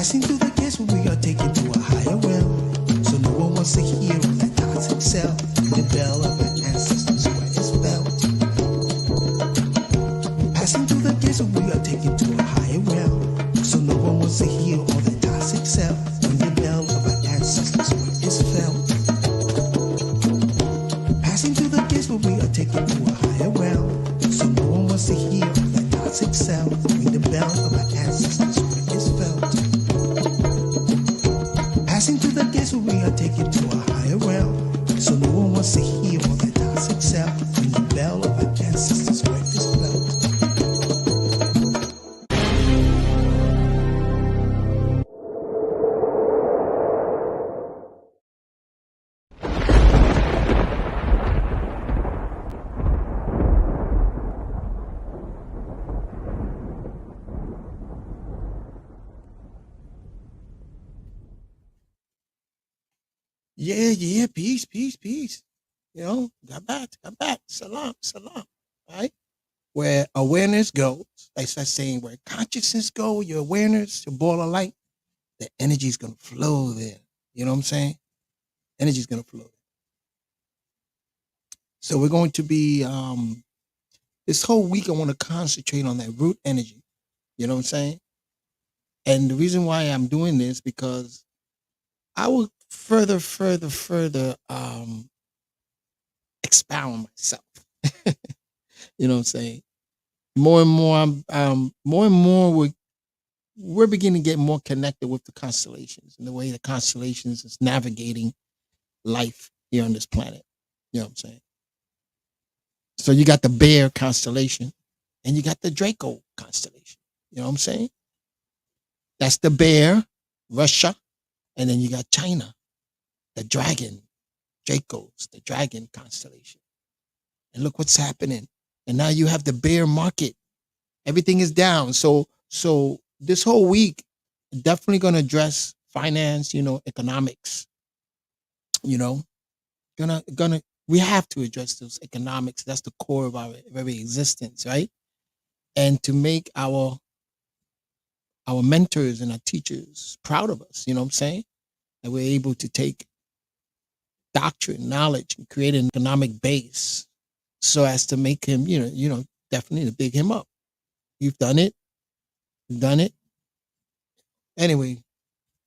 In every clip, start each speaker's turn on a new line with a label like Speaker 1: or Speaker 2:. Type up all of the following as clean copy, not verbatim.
Speaker 1: Passing through the gates where we are taken to a higher realm. So no one wants to hear on that toxic cell. The bell of our ancestors where it's felt. Passing through the gates where we are taken to a higher realm. So no one wants to hear all that toxic cell. When the bell of our ancestors where it's felt. Passing through the gates where we are taken to a higher realm. So no one wants to hear all that toxic cell. When the bell of our ancestors where it's felt. Passing through the gates where we are taken to a higher realm. So no one wants to hear all that toxic sound. When the bell of our ancestors where it's felt. Yeah, peace. Got back. Salam. All right. Where awareness goes, like I saying, where consciousness go, your awareness, your ball of light, the energy is gonna flow there. You know what I'm saying? Energy is gonna flow. So we're going to be this whole week. I want to concentrate on that root energy. You know what I'm saying? And the reason why I'm doing this because I will further expound myself. You know what I'm saying? More and more we're beginning to get more connected with the constellations and the way the constellations is navigating life here on this planet. You know what I'm saying? So you got the Bear constellation and you got the Draco constellation. You know what I'm saying? That's the Bear, Russia, and then you got China, the Dragon, Dracos, the Dragon constellation. And look what's happening. And now you have the bear market. Everything is down. So this whole week, definitely going to address finance, economics. We have to address those economics. That's the core of our very existence, right? And to make our mentors and our teachers proud of us, you know what I'm saying? That we're able to take doctrine, knowledge, and create an economic base so as to make him, definitely to big him up. You've done it. Anyway,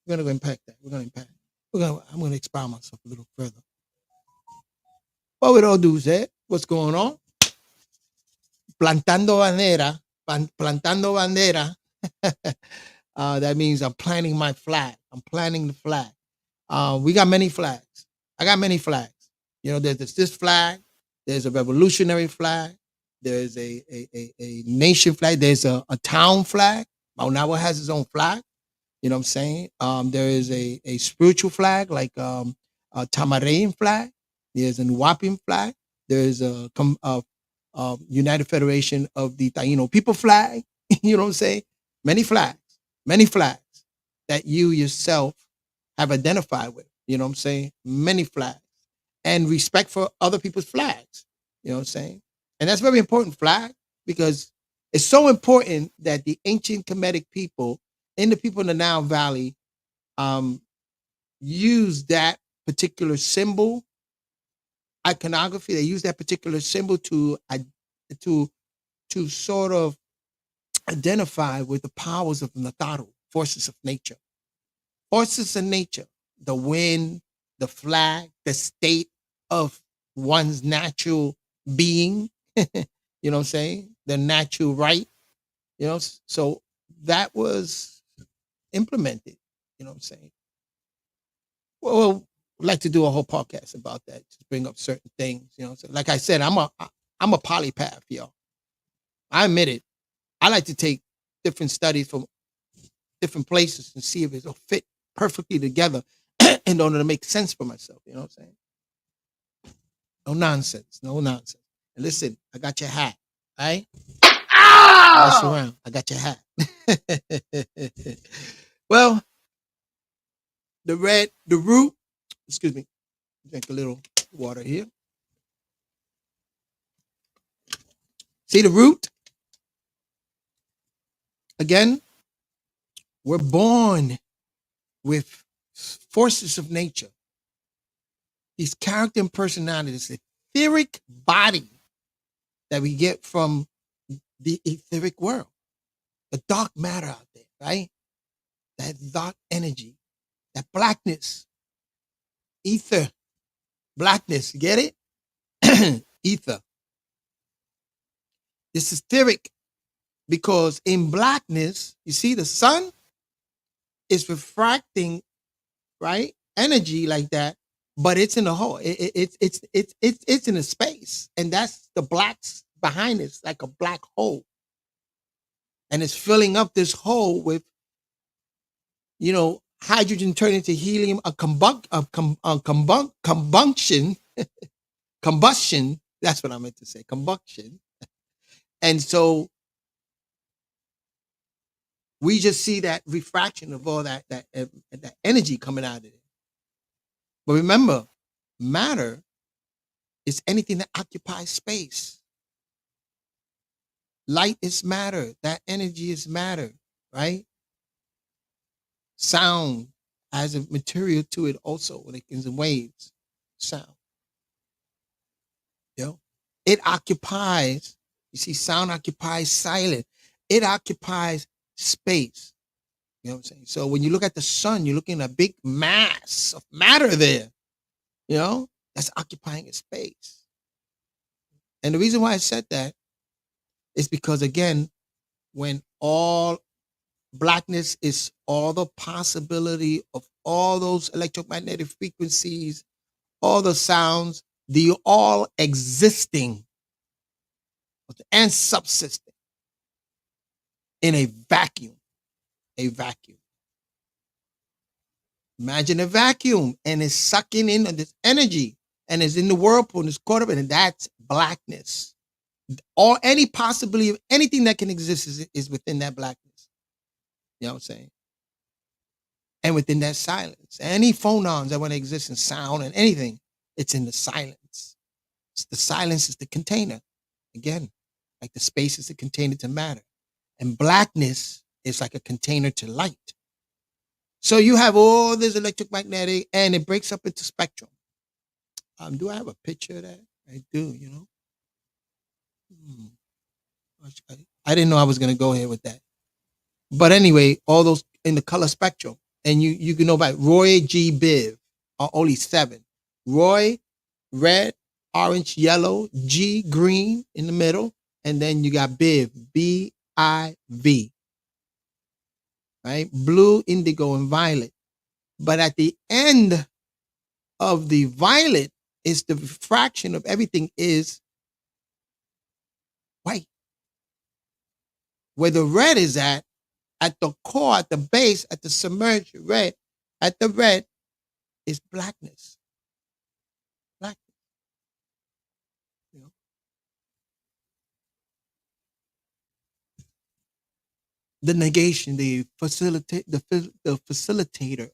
Speaker 1: we're gonna go impact that. I'm gonna expound myself a little further. But with all due said, what's going on? Plantando bandera. That means I'm planting my flag. I'm planting the flag. We got many flags. I got many flags. There's this flag. There's a revolutionary flag. There's a nation flag. There's a town flag. Maunawa has its own flag. You know what I'm saying? There is a spiritual flag like a Tamarain flag. There's a Nuwapian flag. There's a United Federation of the Taino People flag. You know what I'm saying? Many flags that you yourself have identified with. You know what I'm saying? Many flags. And respect for other people's flags. You know what I'm saying? And that's very important flag because it's so important that the ancient Kemetic people and the people in the Nile Valley use that particular symbol, iconography. They use that particular symbol to sort of identify with the powers of Nataru, forces of nature. Forces of nature, the wind, the flag, the state of one's natural being, you know what I'm saying? The natural right, so that was implemented, you know what I'm saying? Well, I'd like to do a whole podcast about that, to bring up certain things, so like I said, I'm a polypath, y'all. I admit it. I like to take different studies from different places and see if it'll fit perfectly together in order to make sense for myself, you know what I'm saying? No nonsense. And listen, I got your hat, all right? Pass around. I got your hat. Well, the root, excuse me, drink a little water here. See the root? Again, we're born with forces of nature, these character and personalities, the etheric body that we get from the etheric world, the dark matter out there, right? That dark energy, that blackness, ether, blackness, you get it? Ether. This is etheric because in blackness, you see the sun is refracting, right? Energy like that, but it's in a hole. It's in a space, and that's the blacks behind it. It's like a black hole, and it's filling up this hole with hydrogen turned into helium, combustion. That's what I meant to say, combustion. And so we just see that refraction of all that energy coming out of it. But remember, matter is anything that occupies space. Light is matter. That energy is matter, right? Sound has a material to it also when it comes in waves. Sound. It occupies, you see, sound occupies silence. It occupies space. You know what I'm saying? So when you look at the sun, you're looking at a big mass of matter there, that's occupying a space. And the reason why I said that is because, again, when all blackness is all the possibility of all those electromagnetic frequencies, all the sounds, the all existing and subsisting in a vacuum. A vacuum. Imagine a vacuum, and it's sucking in this energy, and it's in the whirlpool, and it's caught up in it. That's blackness. Or any possibility of anything that can exist is within that blackness. You know what I'm saying? And within that silence, any phonons that want to exist in sound and anything, it's in the silence. The silence is the container. Again, like the space is the container to matter. And blackness is like a container to light. So you have all this electromagnetic, and it breaks up into spectrum. Do I have a picture of that? I do, I didn't know I was going to go here with that. But anyway, all those in the color spectrum. And you can know about Roy G. Biv are only 7. Roy, red, orange, yellow, G, green in the middle. And then you got Biv, B-I-V. Right? Blue, indigo, and violet. But at the end of the violet is the fraction of everything is white. Where the red is at the core, at the base, at the submerged red, at the red is blackness. Blackness. The negation, the facilitator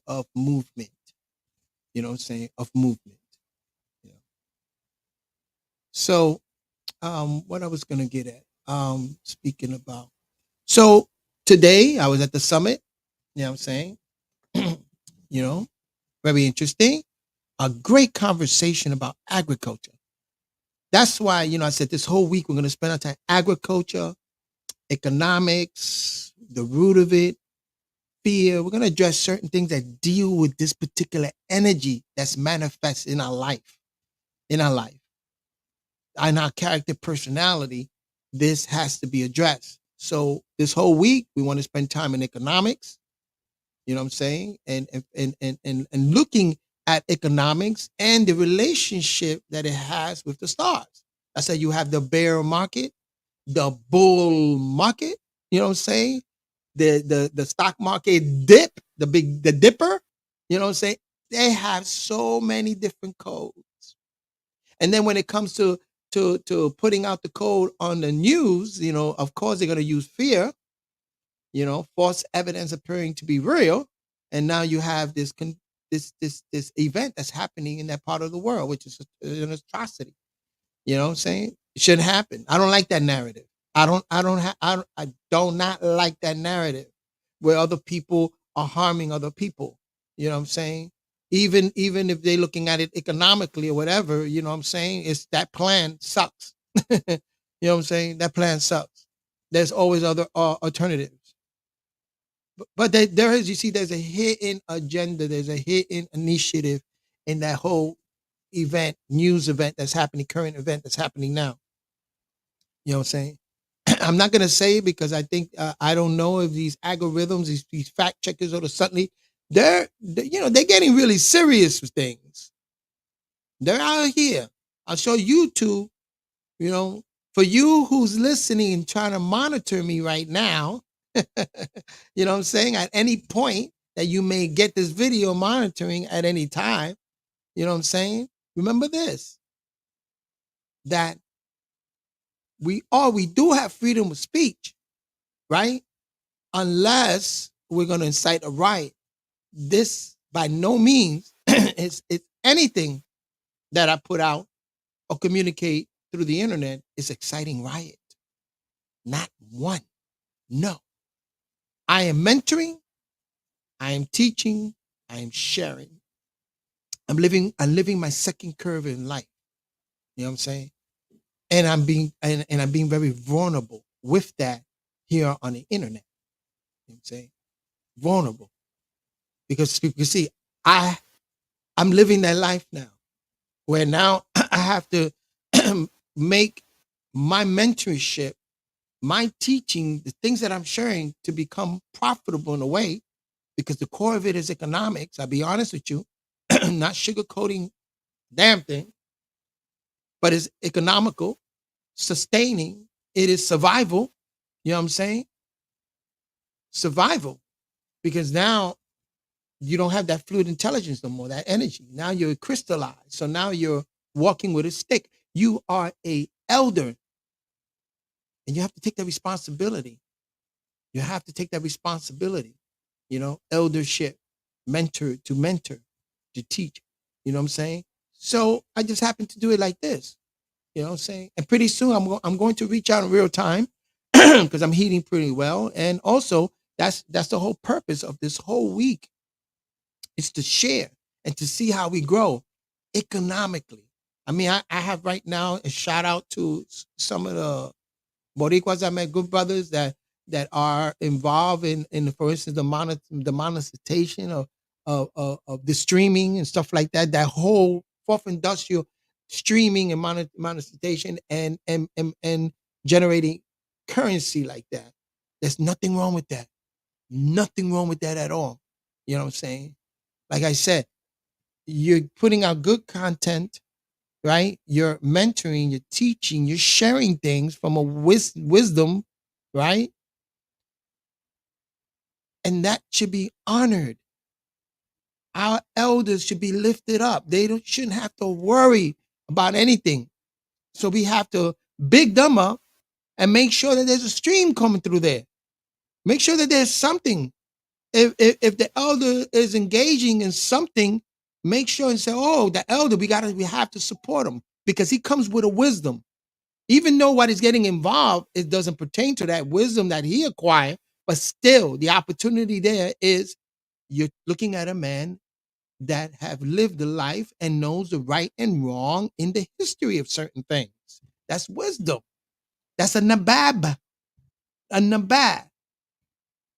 Speaker 1: of movement. You know what I'm saying? Of movement. So what I was gonna get at, speaking about. So today I was at the summit, you know what I'm saying? Very interesting. A great conversation about agriculture. That's why, I said this whole week we're gonna spend our time agriculture, economics, the root of it, fear. We're gonna address certain things that deal with this particular energy that's manifest in our life. In our character personality, this has to be addressed. So this whole week, we want to spend time in economics, you know what I'm saying? And looking at economics and the relationship that it has with the stars. I said you have the bear market, the bull market, you know what I'm saying? The stock market dip, the dipper, you know what I'm saying? They have so many different codes. And then when it comes to putting out the code on the news, of course they're going to use fear, false evidence appearing to be real, and now you have this event that's happening in that part of the world, which is an atrocity. You know what I'm saying? It shouldn't happen. I don't like that narrative. I do not like that narrative where other people are harming other people. You know what I'm saying? Even if they're looking at it economically or whatever, you know what I'm saying? It's that plan sucks. You know what I'm saying? That plan sucks. There's always other alternatives. But there is, you see, there's a hidden agenda, there's a hidden initiative in that whole event, news event that's happening, current event that's happening now. You know what I'm saying? I'm not gonna say it because I think I don't know if these algorithms, these fact checkers, or suddenly they're getting really serious with things. They're out here. I'll show you two. You know, for you who's listening and trying to monitor me right now, you know what I'm saying? At any point that you may get this video monitoring at any time, you know what I'm saying? Remember this, that we do have freedom of speech, right? Unless we're going to incite a riot. This by no means it's anything that I put out or communicate through the internet is exciting riot. Not one. No. I am mentoring, I am teaching, I am sharing. I'm living my second curve in life. You know what I'm saying? And I'm being very vulnerable with that here on the internet. You know what I'm saying? Vulnerable. Because you see, I'm living that life now where now I have to make my mentorship, my teaching, the things that I'm sharing to become profitable in a way, because the core of it is economics. I'll be honest with you, not sugarcoating damn thing, but it's economical, sustaining. It is survival. You know what I'm saying? Survival. Because now you don't have that fluid intelligence no more, that energy. Now you're crystallized. So now you're walking with a stick. You are a elder, and you have to take that responsibility. You have to take that responsibility. Eldership, mentor, to teach. You know what I'm saying? So I just happen to do it like this. You know what I'm saying? And pretty soon I'm going to reach out in real time because I'm heating pretty well. And also that's the whole purpose of this whole week, is to share and to see how we grow economically. I mean, I have right now a shout out to some of the Boricuas I met, good brothers that are involved in for instance, the monetization of the streaming and stuff like that. That whole fourth industrial streaming and monetization and generating currency like that. There's nothing wrong with that. Nothing wrong with that at all. You know what I'm saying? Like I said, you're putting out good content, right? You're mentoring, you're teaching, you're sharing things from a wisdom, right? And that should be honored. Our elders should be lifted up. Shouldn't have to worry about anything. So we have to big them up and make sure that there's a stream coming through there. Make sure that there's something. If the elder is engaging in something, make sure and say, "Oh, the elder, we have to support him because he comes with a wisdom." Even though what is getting involved, it doesn't pertain to that wisdom that he acquired, but still the opportunity there is, you're looking at a man that have lived a life and knows the right and wrong in the history of certain things. That's wisdom. That's a nabab. A nabab.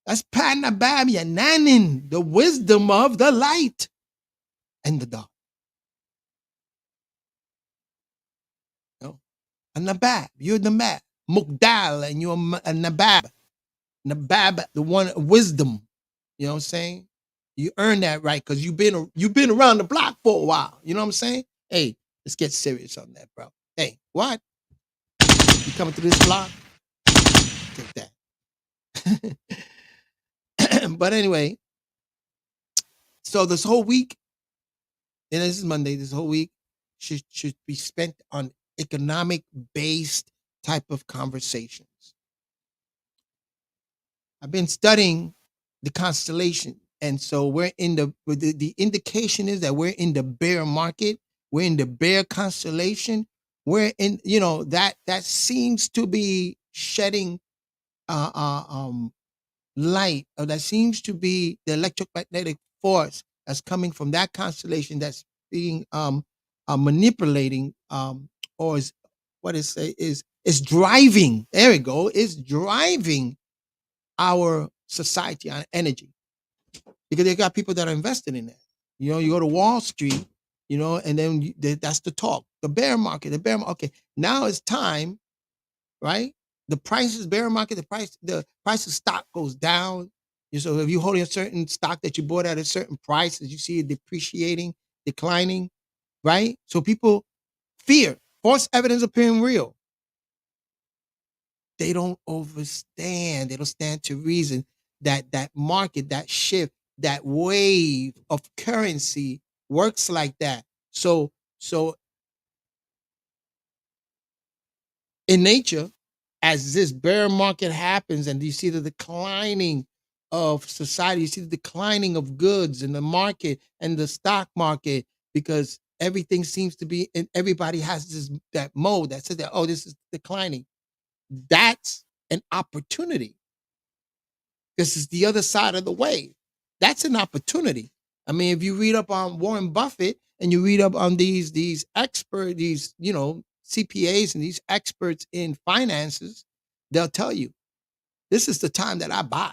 Speaker 1: That's pa nabab yananin, the wisdom of the light and the dark. You know? A nabab. You're the nabab. Mukdal, and you're a nabab. Nabab, the one wisdom. You know what I'm saying? You earn that right because you've been around the block for a while. You know what I'm saying? Hey, let's get serious on that, bro. Hey, what? You coming to this block? Take that. But anyway, so this whole week, and this is Monday, this whole week should be spent on economic based type of conversations. I've been studying the constellation, and so we're in the indication is that we're in the bear market. We're in the bear constellation. We're in, that seems to be shedding uh, uh, um, light, or that seems to be the electromagnetic force that's coming from that constellation that's being manipulating or is what is say is driving. There we go. Is driving our society on energy because they got people that are invested in that. You know, you go to Wall Street, you know, and then that's the talk. The bear market, the bear market. Okay, now it's time, right? The prices, bear market, the price of stock goes down. So if you're holding a certain stock that you bought at a certain price, as you see it depreciating, declining, right? So people fear, false evidence appearing real. They don't understand. They don't stand to reason that that market, that shift, that wave of currency works like that. So in nature, as this bear market happens and you see the declining of society, you see the declining of goods in the market and the stock market because everything seems to be and everybody has this that mode that says that, oh, this is declining. That's an opportunity. This is the other side of the wave. That's an opportunity. I mean, if you read up on Warren Buffett and you read up on these expert, these CPAs and these experts in finances, they'll tell you this is the time that I buy.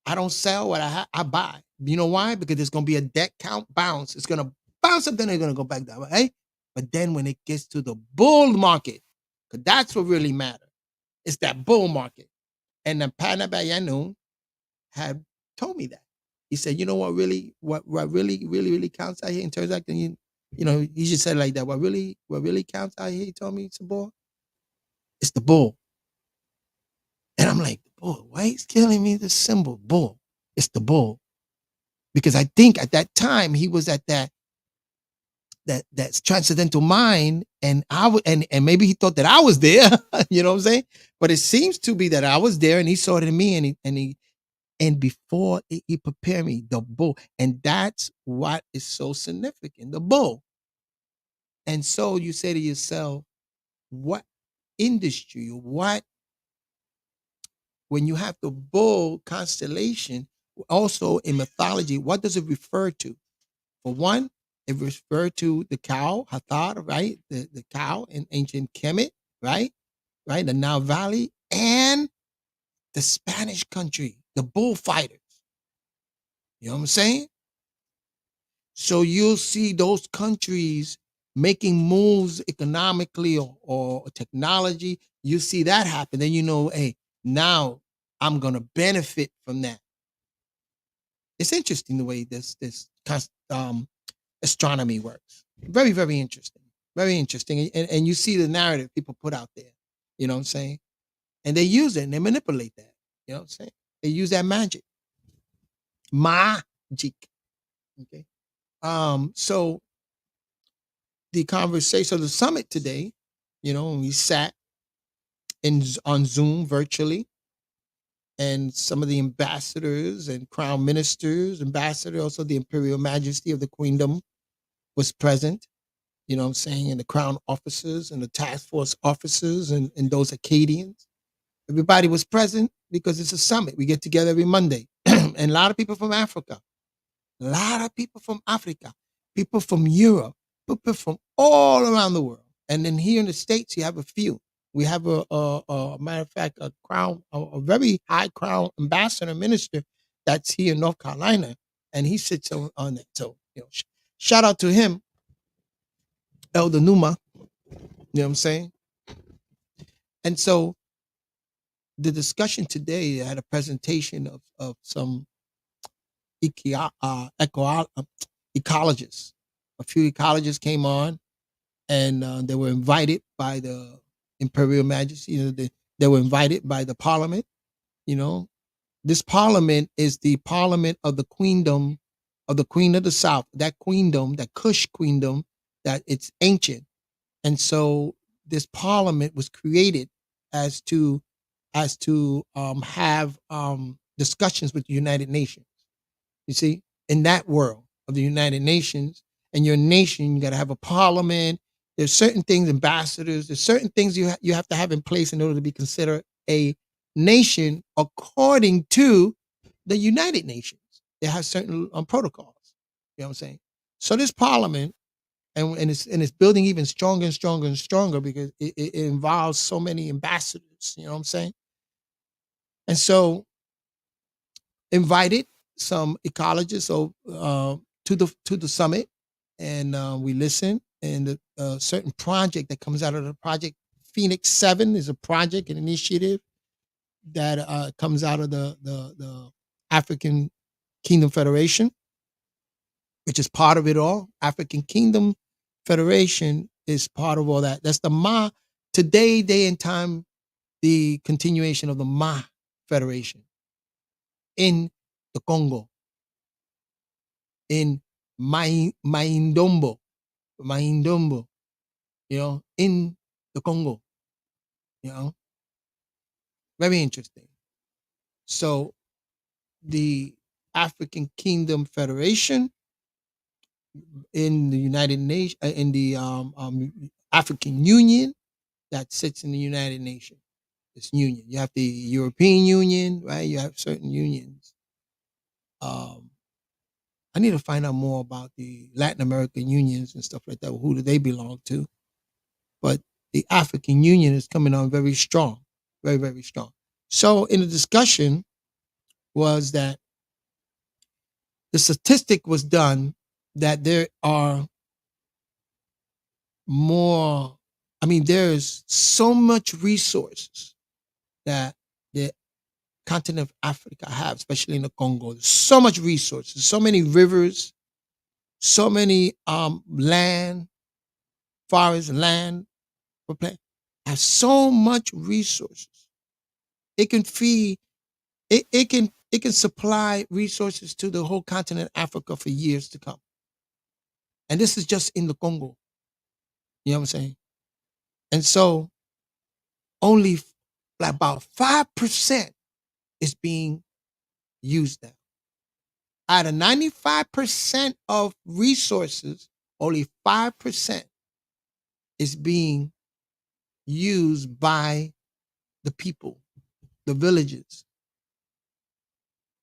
Speaker 1: I don't sell what I buy. You know why? Because there's going to be a debt count bounce. It's going to bounce up, then they're going to go back down. Right? But then when it gets to the bull market, because that's what really matters. It's that bull market. And the Panabayanu had told me that. He said, you know what really counts out here in terms of acting, he just said like that. What really counts out here, he told me, it's a bull. It's the bull. And I'm like, the bull, why he's killing me the symbol bull? It's the bull. Because I think at that time he was at that transcendental mind, and I would and maybe he thought that I was there, you know what I'm saying? But it seems to be that I was there and he saw it in me and before he prepared me, the bull. And that's what is so significant, the bull. And so you say to yourself, what industry, what, when you have the bull constellation, also in mythology, what does it refer to? For one, it refers to the cow, Hathar, right? The cow in ancient Kemet, right? Right? The Nile Valley and the Spanish country, the bullfighters. You know what I'm saying? So you'll see those countries making moves economically or technology. You see that happen. Then you know, hey, now I'm gonna benefit from that. It's interesting the way astronomy works. Very, very interesting. Very interesting. And you see the narrative people put out there. You know what I'm saying? And they use it and they manipulate that. You know what I'm saying? They use that magic. Magic. Okay. So the conversation, so the summit today, we sat on Zoom virtually, and some of the ambassadors and crown ministers, ambassador, also the imperial majesty of the queendom was present, you know what I'm saying, and the crown officers and the task force officers and those Acadians. Everybody was present because it's a summit. We get together every Monday. And a lot of people from Africa, a lot of people from Africa, people from Europe, people from all around the world. And then here in the States, you have a few. We have a matter of fact, a very high crown ambassador minister that's here in North Carolina, and he sits on it. So, shout out to him, Elder Numa. You know what I'm saying? And so the discussion today, I had a presentation of some ecologists. A few ecologists came on, and they were invited by the Imperial Majesty. They were invited by the Parliament. You know, this Parliament is the Parliament of the Queendom of the Queen of the South. That queendom, that Kush queendom, that it's ancient, and so this Parliament was created as to have discussions with the United Nations. You see, in that world of the United Nations, and your nation, you got to have a parliament. There's certain things, ambassadors. There's certain things you have to have in place in order to be considered a nation according to the United Nations. They have certain protocols. You know what I'm saying? So this parliament, and it's building even stronger and stronger and stronger because it involves so many ambassadors. You know what I'm saying? And so invited some ecologists to the summit, and we listen. And a certain project that comes out of the project Phoenix 7 is a project, an initiative that comes out of the African Kingdom Federation, which is part of it all. African Kingdom Federation is part of all that. That's the Ma today, day and time, the continuation of the Ma Federation in the Congo, in Maindombo, Maindombo, in the Congo, you know, very interesting. So the African Kingdom Federation in the United Nations, in the African Union that sits in the United Nations. This union, you have the European Union, right? You have certain unions. Um, I need to find out more about the Latin American unions and stuff like that. Who do they belong to? But the African Union is coming on very strong, very, very strong. So in the discussion was that the statistic was done that there are more, there's so much resources that the continent of Africa have, especially in the Congo. There's so much resources, so many rivers, so many land, forest, land, have so much resources. It can feed it can supply resources to the whole continent of Africa for years to come. And this is just in the Congo. You know what I'm saying? And so only like about 5% is being used now. Out of 95% of resources, only 5% is being used by the people, the villages,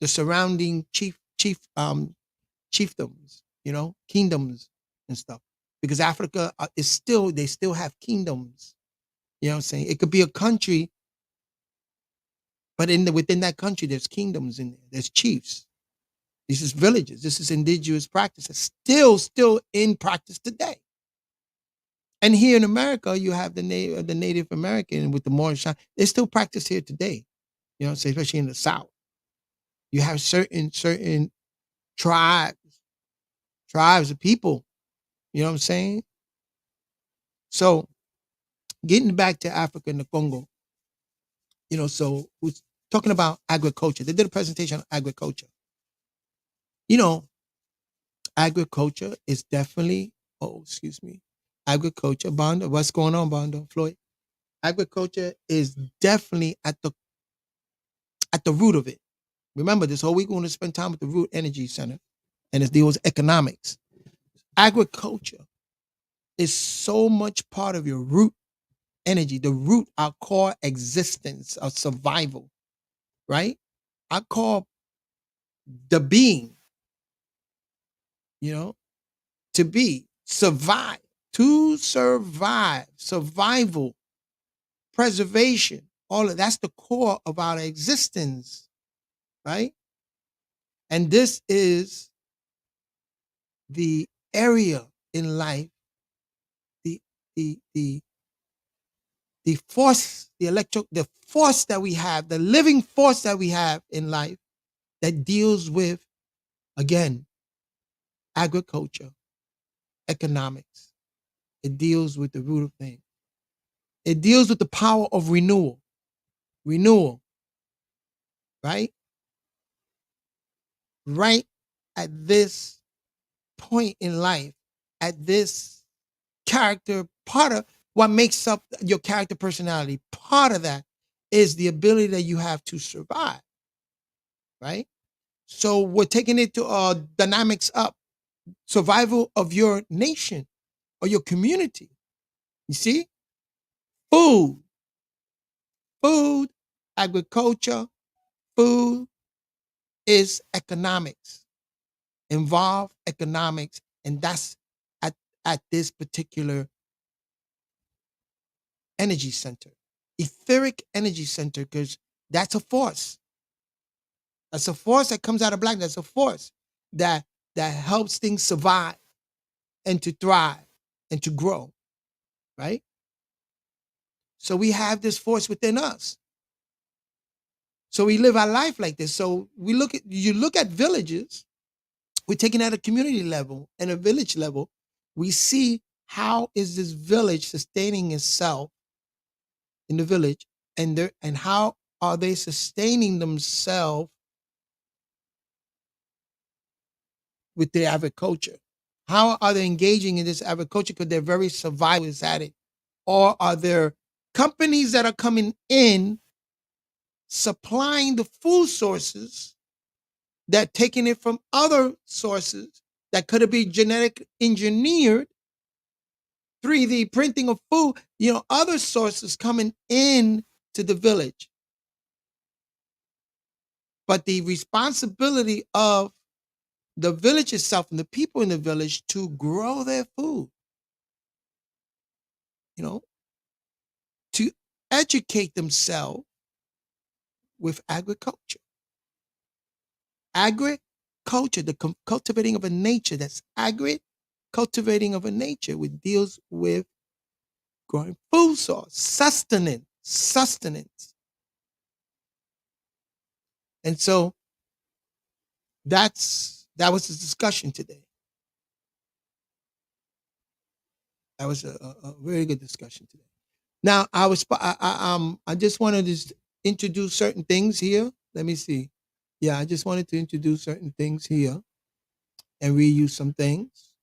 Speaker 1: the surrounding chiefdoms, kingdoms and stuff. Because Africa is still, they still have kingdoms. You know what I'm saying? It could be a country, but within that country, there's kingdoms in there. There's chiefs. This is villages. This is indigenous practices. Still in practice today. And here in America, you have the Native American with the Moorish. They still practice here today. You know what I'm saying? Especially in the South. You have certain tribes of people. You know what I'm saying? So getting back to Africa and the Congo, so we're talking about agriculture. They did a presentation on agriculture. You know, agriculture is definitely, oh, excuse me, agriculture, Bondo, what's going on, Bondo, Floyd? Agriculture is definitely at the root of it. Remember, this whole week we're going to spend time with the Root Energy Center, and it deals with economics. Agriculture is so much part of your root energy, the root, our core existence of survival, right? I call the being, you know, to be, survive, to survive, survival, preservation, all of that's the core of our existence, right? And this is the area in life, the the the the force, the force that we have, the living force that we have in life that deals with, again, agriculture, economics. It deals with the root of things. It deals with the power of renewal, right? Right at this point in life, at this character, part of what makes up your character personality, part of that is the ability that you have to survive, right? So we're taking it to dynamics up, survival of your nation or your community. You see, food, food, agriculture, food is economics. involve economics, and that's at this particular energy center, etheric energy center, because that's a force. That's a force that comes out of black. That's a force that helps things survive and to thrive and to grow, right? So we have this force within us. So we live our life like this. So you look at villages, we're taking at a community level and a village level, we see how is this village sustaining itself in the village, and how are they sustaining themselves with their agriculture? How are they engaging in this agriculture? Because they're very survivalists at it. Or are there companies that are coming in supplying the food sources that taking it from other sources that could have been genetic engineered, 3D printing of food, other sources coming in to the village. But the responsibility of the village itself and the people in the village to grow their food, you know, to educate themselves with agriculture. Agriculture, the cultivating of a nature, that's cultivating of a nature, which deals with growing food source, sustenance. And so that was the discussion today. That was a very good discussion today. Now I just wanted to introduce certain things here. Let me see. Yeah, I just wanted to introduce certain things here and read you some things.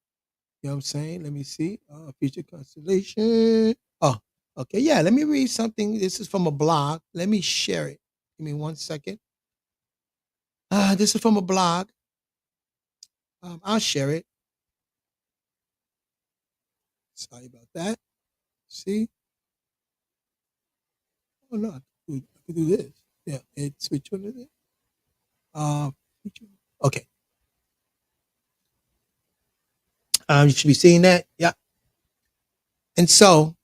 Speaker 1: You know what I'm saying? Let me see. Future constellation. Oh, okay. Yeah, let me read something. This is from a blog. Let me share it. Give me 1 second. This is from a blog. I'll share it. Sorry about that. See? Oh no, I could do this. Yeah, it's which one is it? Uh, okay. You should be seeing that. Yeah. And so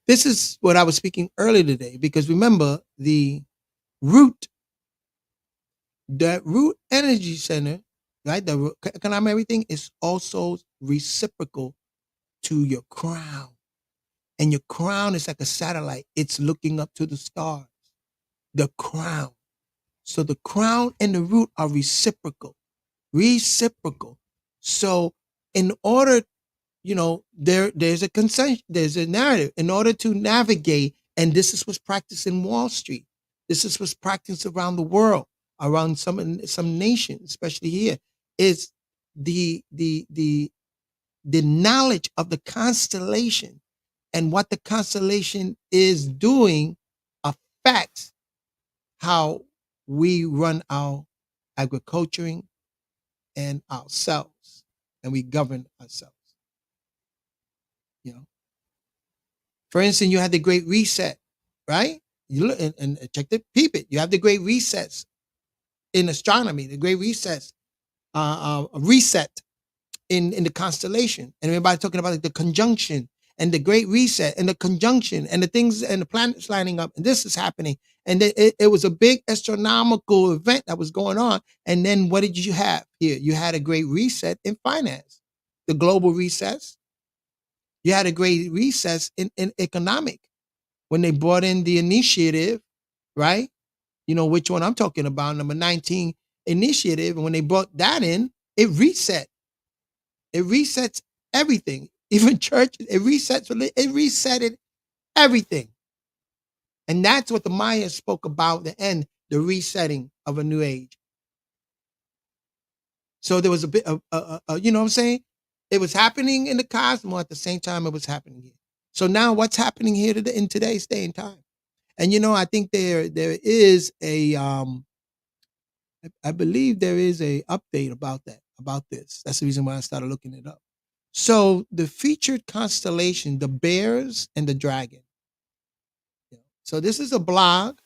Speaker 1: this is what I was speaking earlier today, because remember root, the root energy center, right? The root economic everything is also reciprocal to your crown. And your crown is like a satellite. It's looking up to the stars. The crown. So the crown and the root are reciprocal. Reciprocal. So in order, there's a consent, there's a narrative. In order to navigate, and this is what's practiced in Wall Street. This is what's practiced around the world, around some nations, especially here, is the knowledge of the constellation and what the constellation is doing affects how we run our agriculturing and ourselves, and we govern ourselves. You know, for instance, you had the Great Reset, right? You look and check the peep it. You have the Great Resets in astronomy, the Great Resets, reset in the constellation, and everybody talking about like the conjunction and the Great Reset and the conjunction and the things and the planets lining up, and this is happening. And it was a big astronomical event that was going on. And then what did you have here? You had a Great Reset in finance, the global recess. You had a Great Recess in economic when they brought in the initiative, right? You know which one I'm talking about, number 19 initiative. And when they brought that in, it reset. It resets everything. Even church, it resetted everything. And that's what the Mayans spoke about, the resetting of a new age. So there was a bit of, you know what I'm saying? It was happening in the cosmos at the same time it was happening here. So now what's happening here in today's day and time? And I think there is a I believe there is a update about this. That's the reason why I started looking it up. So the featured constellation, the Bears and the Dragon. So this is a blog,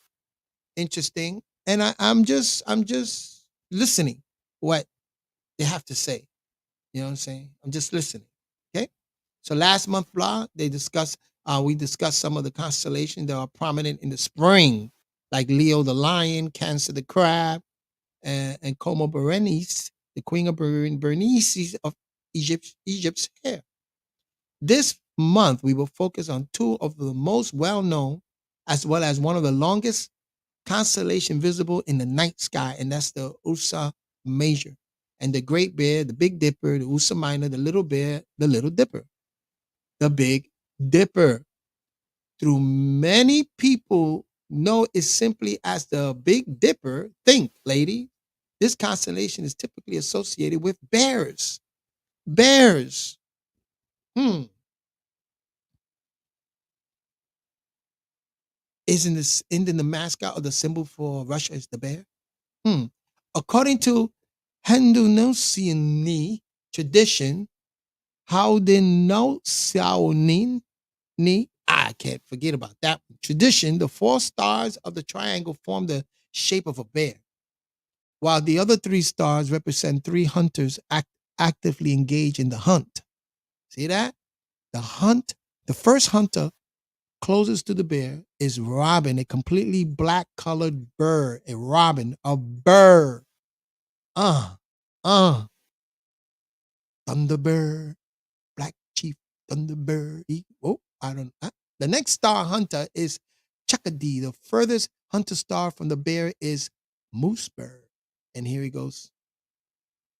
Speaker 1: interesting, and I'm just listening what they have to say. You know what I'm saying? I'm just listening. Okay. So last month blog, we discussed some of the constellations that are prominent in the spring, like Leo the lion, Cancer the crab, and Como Berenice, the queen of Berenice of Egypt's hair. This month, we will focus on two of the most well known, as well as one of the longest constellation visible in the night sky, and that's the Ursa Major. And the Great Bear, the Big Dipper, the Ursa Minor, the Little Bear, the Little Dipper. The Big Dipper. Through many people know it simply as the Big Dipper. Think, lady. This constellation is typically associated with bears. Bears. Hmm. Isn't the mascot or the symbol for Russia is the bear? Hmm. According to Hindu tradition, Haudenosaunee, I can't forget about that tradition, the four stars of the triangle form the shape of a bear, while the other three stars represent three hunters actively engaged in the hunt. See that? The hunt, the first hunter closest to the bear is robin, a completely black colored bird, a robin, a bird. Uh, uh, Thunderbird, Black Chief Thunderbird. Oh, I don't. The next star hunter is Chuckadee. The furthest hunter star from the bear is Moosebird. And here he goes.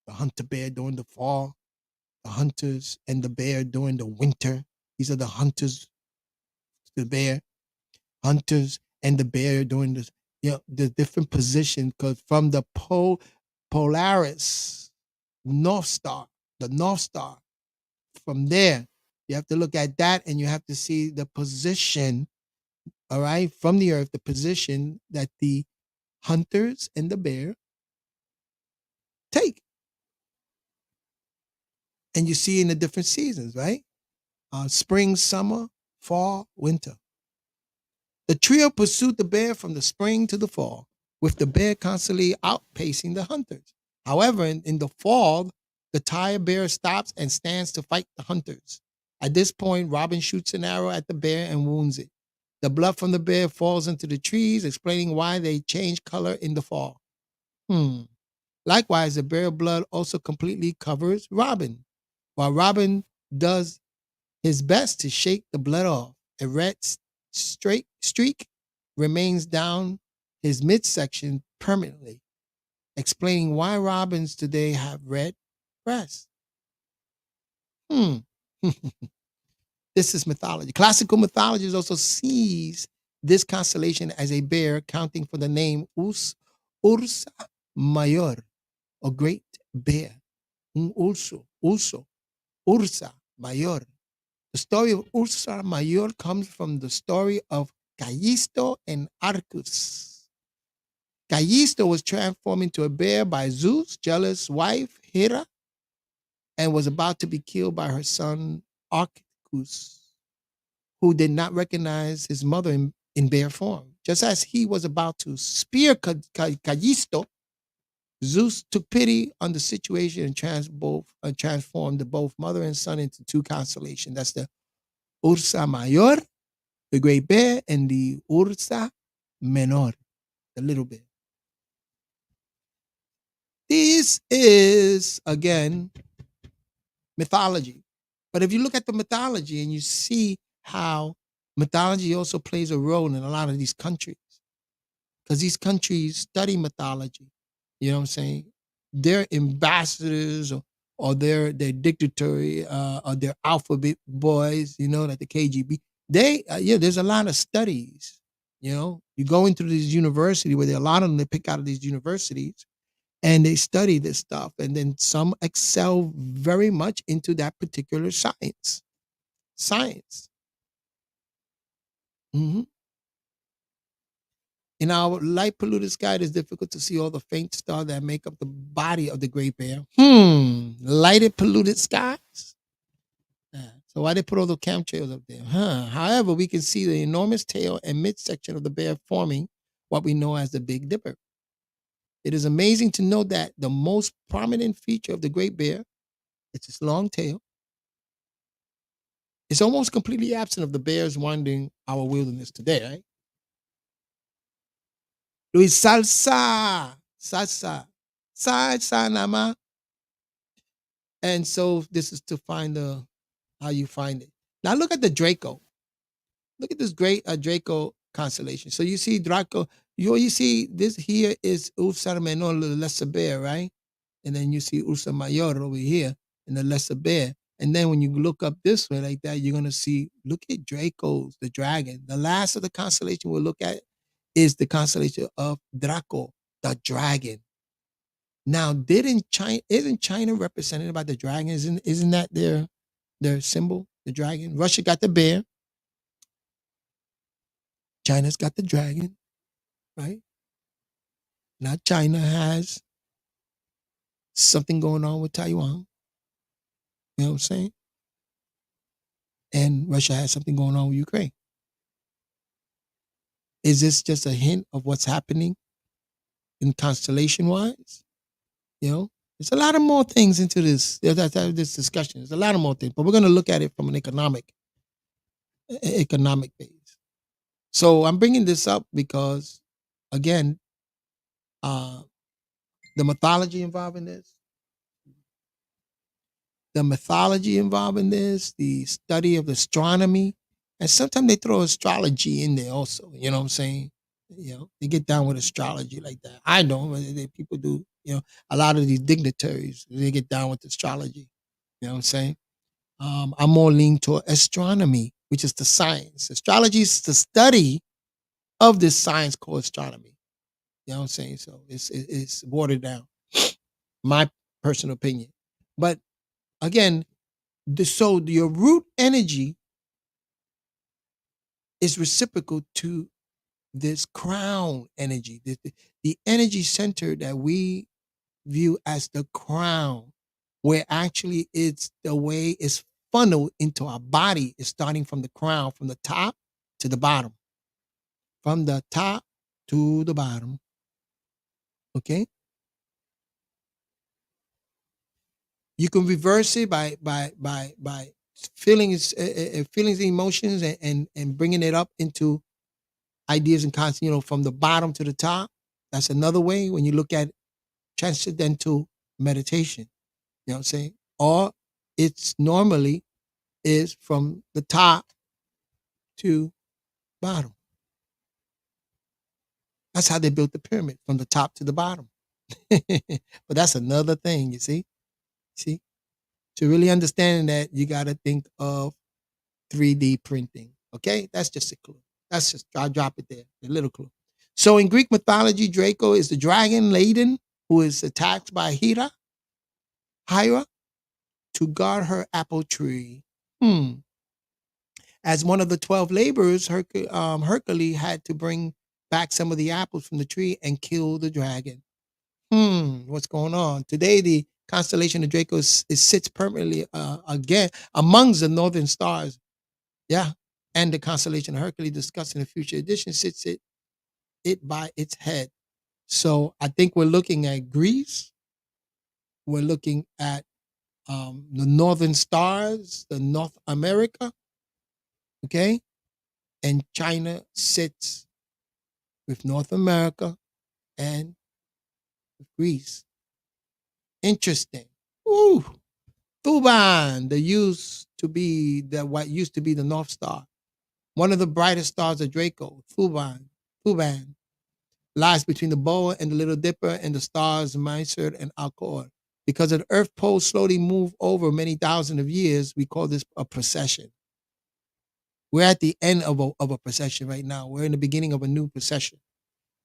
Speaker 1: The hunter bear during the fall, the hunters and the bear during the winter. These are the hunters, the bear, hunters and the bear during the different positions. Because from the Polaris North Star, the North Star, from there, you have to look at that and you have to see the position, all right, from the earth, the position that the hunters and the bear take. And you see in the different seasons, right? Spring, summer, fall, winter. The trio pursued the bear from the spring to the fall, with the bear constantly outpacing the hunters. However, in the fall, the tired bear stops and stands to fight the hunters. At this point, Robin shoots an arrow at the bear and wounds it. The blood from the bear falls into the trees, explaining why they change color in the fall. Hmm. Likewise, the bear blood also completely covers Robin. While Robin does his best to shake the blood off, a red straight streak remains down his midsection permanently, explaining why robins today have red breasts. Hmm. This is mythology. Classical mythology also sees this constellation as a bear, counting for the name Ursa Mayor, or Great Bear. Un Ursa Mayor. The story of Ursa Mayor comes from the story of Callisto and Arcus. Callisto was transformed into a bear by Zeus' jealous wife, Hera, and was about to be killed by her son, Arcus, who did not recognize his mother in bear form. Just as he was about to spear Callisto, Zeus took pity on the situation and transformed the both mother and son into two constellations. That's the Ursa Mayor, the great bear, and the Ursa Menor, the little bear. This is, again, mythology. But if you look at the mythology and you see how mythology also plays a role in a lot of these countries, because these countries study mythology, you know what I'm saying? Their ambassadors or their dictatorial or their alphabet boys, like the KGB, there's a lot of studies. You go into these universities where there are a lot of them they pick out of these universities and they study this stuff, and then some excel very much into that particular science. Mhm. In our light polluted sky, it is difficult to see all the faint stars that make up the body of the great bear. Lighted polluted skies. Yeah. So why they put all the chemtrails up there? However, we can see the enormous tail and midsection of the bear forming what we know as the Big Dipper. It is amazing to know that the most prominent feature of the great bear, it's its long tail, is almost completely absent of the bears wandering our wilderness today, right? Luis salsa, salsa, salsa nama. And so this is to find the how you find it. Now look at the Draco. Look at this great Draco constellation. So you see Draco. You see this here is Ursa Menor, the lesser bear, right? And then you see Ursa Mayor over here in the lesser bear. And then when you look up this way like that, you're gonna see. Look at Draco's, the dragon. The last of the constellation we'll look at is the constellation of Draco, the dragon. Now, didn't China isn't China represented by the dragon? Isn't that their symbol, the dragon? Russia got the bear, China's got the dragon, right? Now China has something going on with Taiwan, you know what I'm saying? And Russia has something going on with Ukraine. Is this just a hint of what's happening in constellation wise? You know, there's a lot of more things into this discussion. There's a lot of more things, but we're going to look at it from an economic base. So I'm bringing this up because, again, uh, the mythology involving this, the study of astronomy, and sometimes they throw astrology in there also. You know what I'm saying? You know, they get down with astrology like that. I don't, but people do. You know, a lot of these dignitaries they get down with astrology. You know what I'm saying? I'm more lean toward astronomy, which is the science. Astrology is the study of this science called astronomy. You know what I'm saying? So it's watered down. My personal opinion. But again, so your root energy is reciprocal to this crown energy, the energy center that we view as the crown, where actually it's the way it's funneled into our body is starting from the crown, from the top to the bottom, from the top to the bottom. Okay, you can reverse it by feelings, feelings, and emotions, and bringing it up into ideas and concepts. You know, from the bottom to the top. That's another way when you look at transcendental meditation. You know what I'm saying? Or it's normally is from the top to bottom. That's how they built the pyramid from the top to the bottom. But that's another thing, you see? See? To really understand that, you got to think of 3D printing. Okay? That's just a clue. That's just, I'll drop it there, a little clue. So in Greek mythology, Draco is the dragon laden who is attacked by Hera, to guard her apple tree. As one of the 12 laborers, Hercules had to bring back some of the apples from the tree and kill the dragon. What's going on? Today, the constellation of Draco sits permanently again amongst the northern stars. Yeah. And the constellation of Hercules, discussed in a future edition, sits it by its head. So I think we're looking at Greece. We're looking at the northern stars, the North America. Okay. And China sits with North America and Greece. Interesting. Ooh. Thuban, what used to be the North Star, one of the brightest stars of Draco. Thuban lies between the Boa and the Little Dipper and the stars Myserd and Alcor. Because the Earth poles slowly move over many thousands of years, we call this a precession. We're at the end of a precession right now. We're in the beginning of a new precession.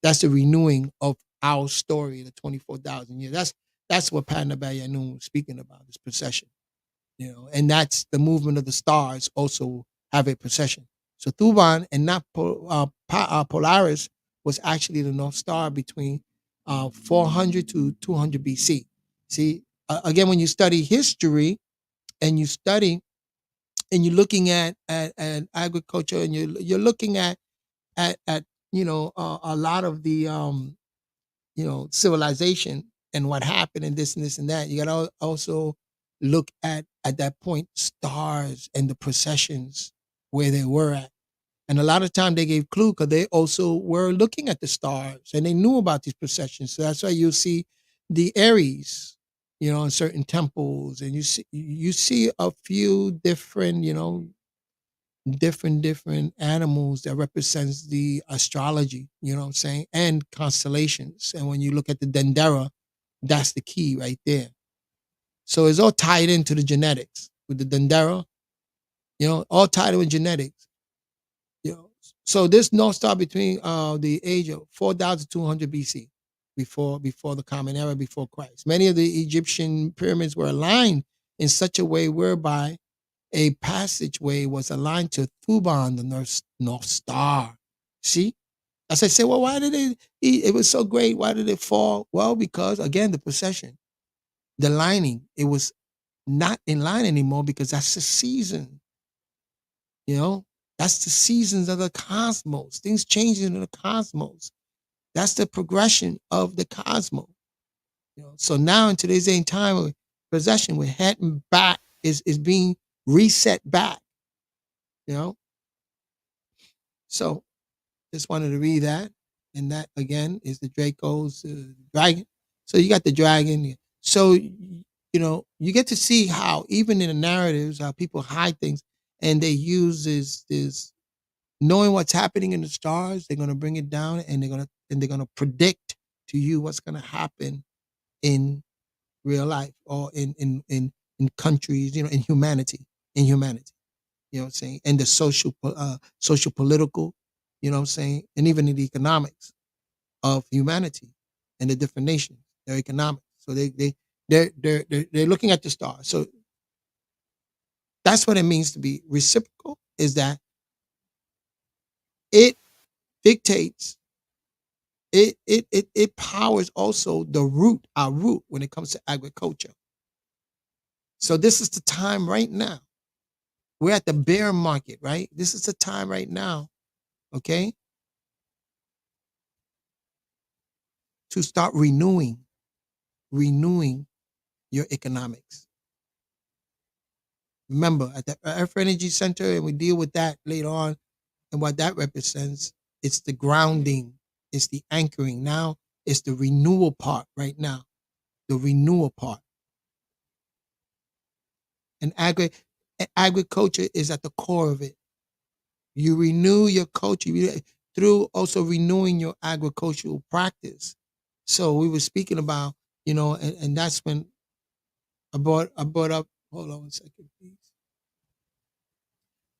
Speaker 1: That's the renewing of our story, the 24,000 years. That's what Padnabayanu was speaking about, this procession. You know, and that's the movement of the stars also have a procession. So Thuban and not Polaris was actually the North Star between 400 to 200 BC. See, again, when you study history and you study and you're looking at agriculture and you're looking at a lot of the civilization and what happened and this and this and that. You got to also look at that point stars and the processions where they were at. And a lot of time they gave clue because they also were looking at the stars and they knew about these processions. So that's why you'll see the Aries, in certain temples, and you see a few different, different animals that represents the astrology, you know what I'm saying, and constellations. And when you look at the dendera, that's the key right there. So it's all tied into the genetics with the dendera, all tied in with genetics. You know, so this North Star between the age of 4,200 BC, before the Common Era, before Christ. Many of the Egyptian pyramids were aligned in such a way whereby a passageway was aligned to Thuban, the North Star. See? As I said, well, why did it was so great? Why did it fall? Well, because again, the procession, the lining, it was not in line anymore because that's the season. You know, that's the seasons of the cosmos. Things changing in the cosmos. That's the progression of the cosmos. So now in today's day and time, possession, we're heading back, is being reset back. You know, so just wanted to read that, and that again is the Draco's dragon. So you got the dragon. So you get to see how even in the narratives how people hide things, and they use this knowing what's happening in the stars. They're going to bring it down, and they're going to predict to you what's going to happen in real life or in countries, in humanity, you know what I'm saying, and the social political, you know what I'm saying, and even in the economics of humanity and the different nations, their economics. So they're looking at the stars. So that's what it means to be reciprocal, is that it dictates, it powers also our root when it comes to agriculture. So this is the time right now. We're at the bear market, right? This is the time right now, okay, to start renewing your economics. Remember, at the Earth Energy Center, and we deal with that later on, and what that represents, it's the grounding, it's the anchoring. Now it's the renewal part right now, the renewal part. And agriculture is at the core of it. You renew your culture through also renewing your agricultural practice. So we were speaking about, and that's when I brought up. Hold on one second, please.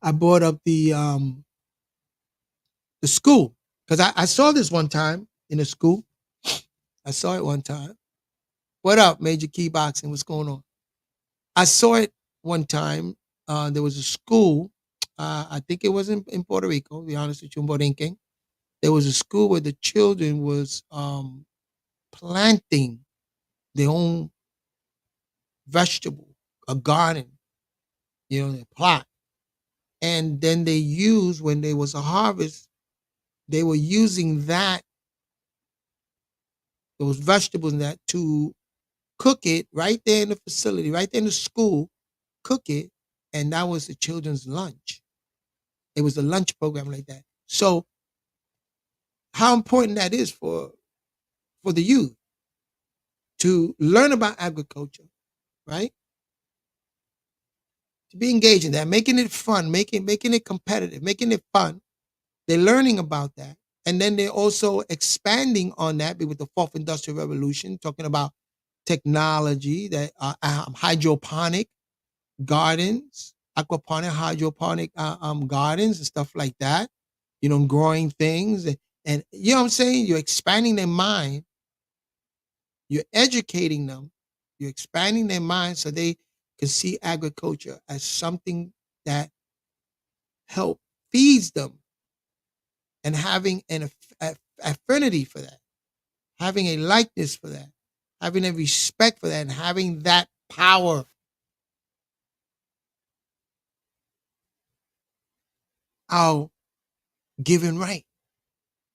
Speaker 1: I brought up the school because I saw this one time in a school. I saw it one time. What up, Major Key Boxing? What's going on? I saw it one time. There was a school. I think it was in Puerto Rico. To be honest with you, in Borinquen. There was a school where the children was planting their own vegetable, a garden, their plot. And then they used, when there was a harvest, they were using those vegetables and that to cook it right there in the facility, right there in the school, cook it. And that was the children's lunch. It was a lunch program like that. So how important that is for the youth to learn about agriculture, right? To be engaged in that, making it fun, making it competitive, making it fun. They're learning about that. And then they're also expanding on that with the fourth industrial revolution, talking about technology, that hydroponic gardens, aquaponic, hydroponic gardens and stuff like that, growing things. And you know what I'm saying? You're expanding their mind, you're educating them, you're expanding their mind so they can see agriculture as something that help feeds them, and having an affinity for that, having a likeness for that, having a respect for that, and having that power. Our given right,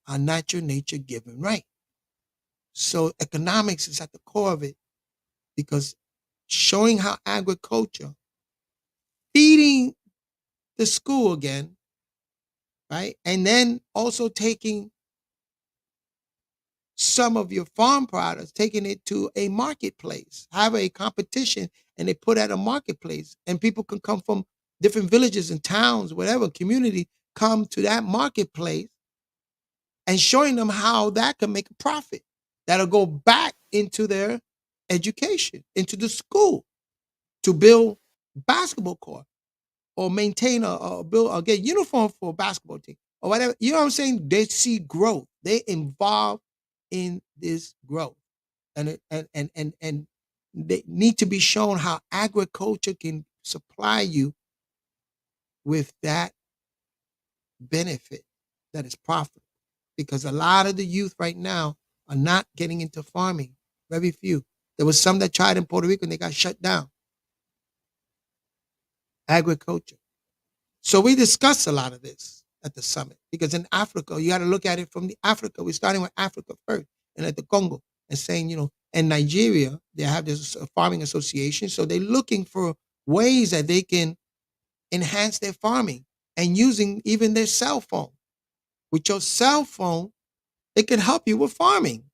Speaker 1: our natural nature given right. So economics is at the core of it, because showing how agriculture, feeding the school again, right? And then also taking some of your farm products, taking it to a marketplace, have a competition, and they put at a marketplace, and people can come from different villages and towns, whatever community, come to that marketplace, and showing them how that can make a profit that'll go back into their education, into the school, to build basketball court, or maintain a build or get uniform for a basketball team, or whatever. You know what I'm saying? They see growth. They involved in this growth. And they need to be shown how agriculture can supply you with that benefit that is profitable. Because a lot of the youth right now are not getting into farming. Very few. There was some that tried in Puerto Rico and they got shut down. Agriculture. So we discussed a lot of this at the summit, because in Africa, you got to look at it from the Africa. We're starting with Africa first, and at the Congo, and saying, in Nigeria, they have this farming association. So they're looking for ways that they can enhance their farming, and using even their cell phone. With your cell phone, it can help you with farming.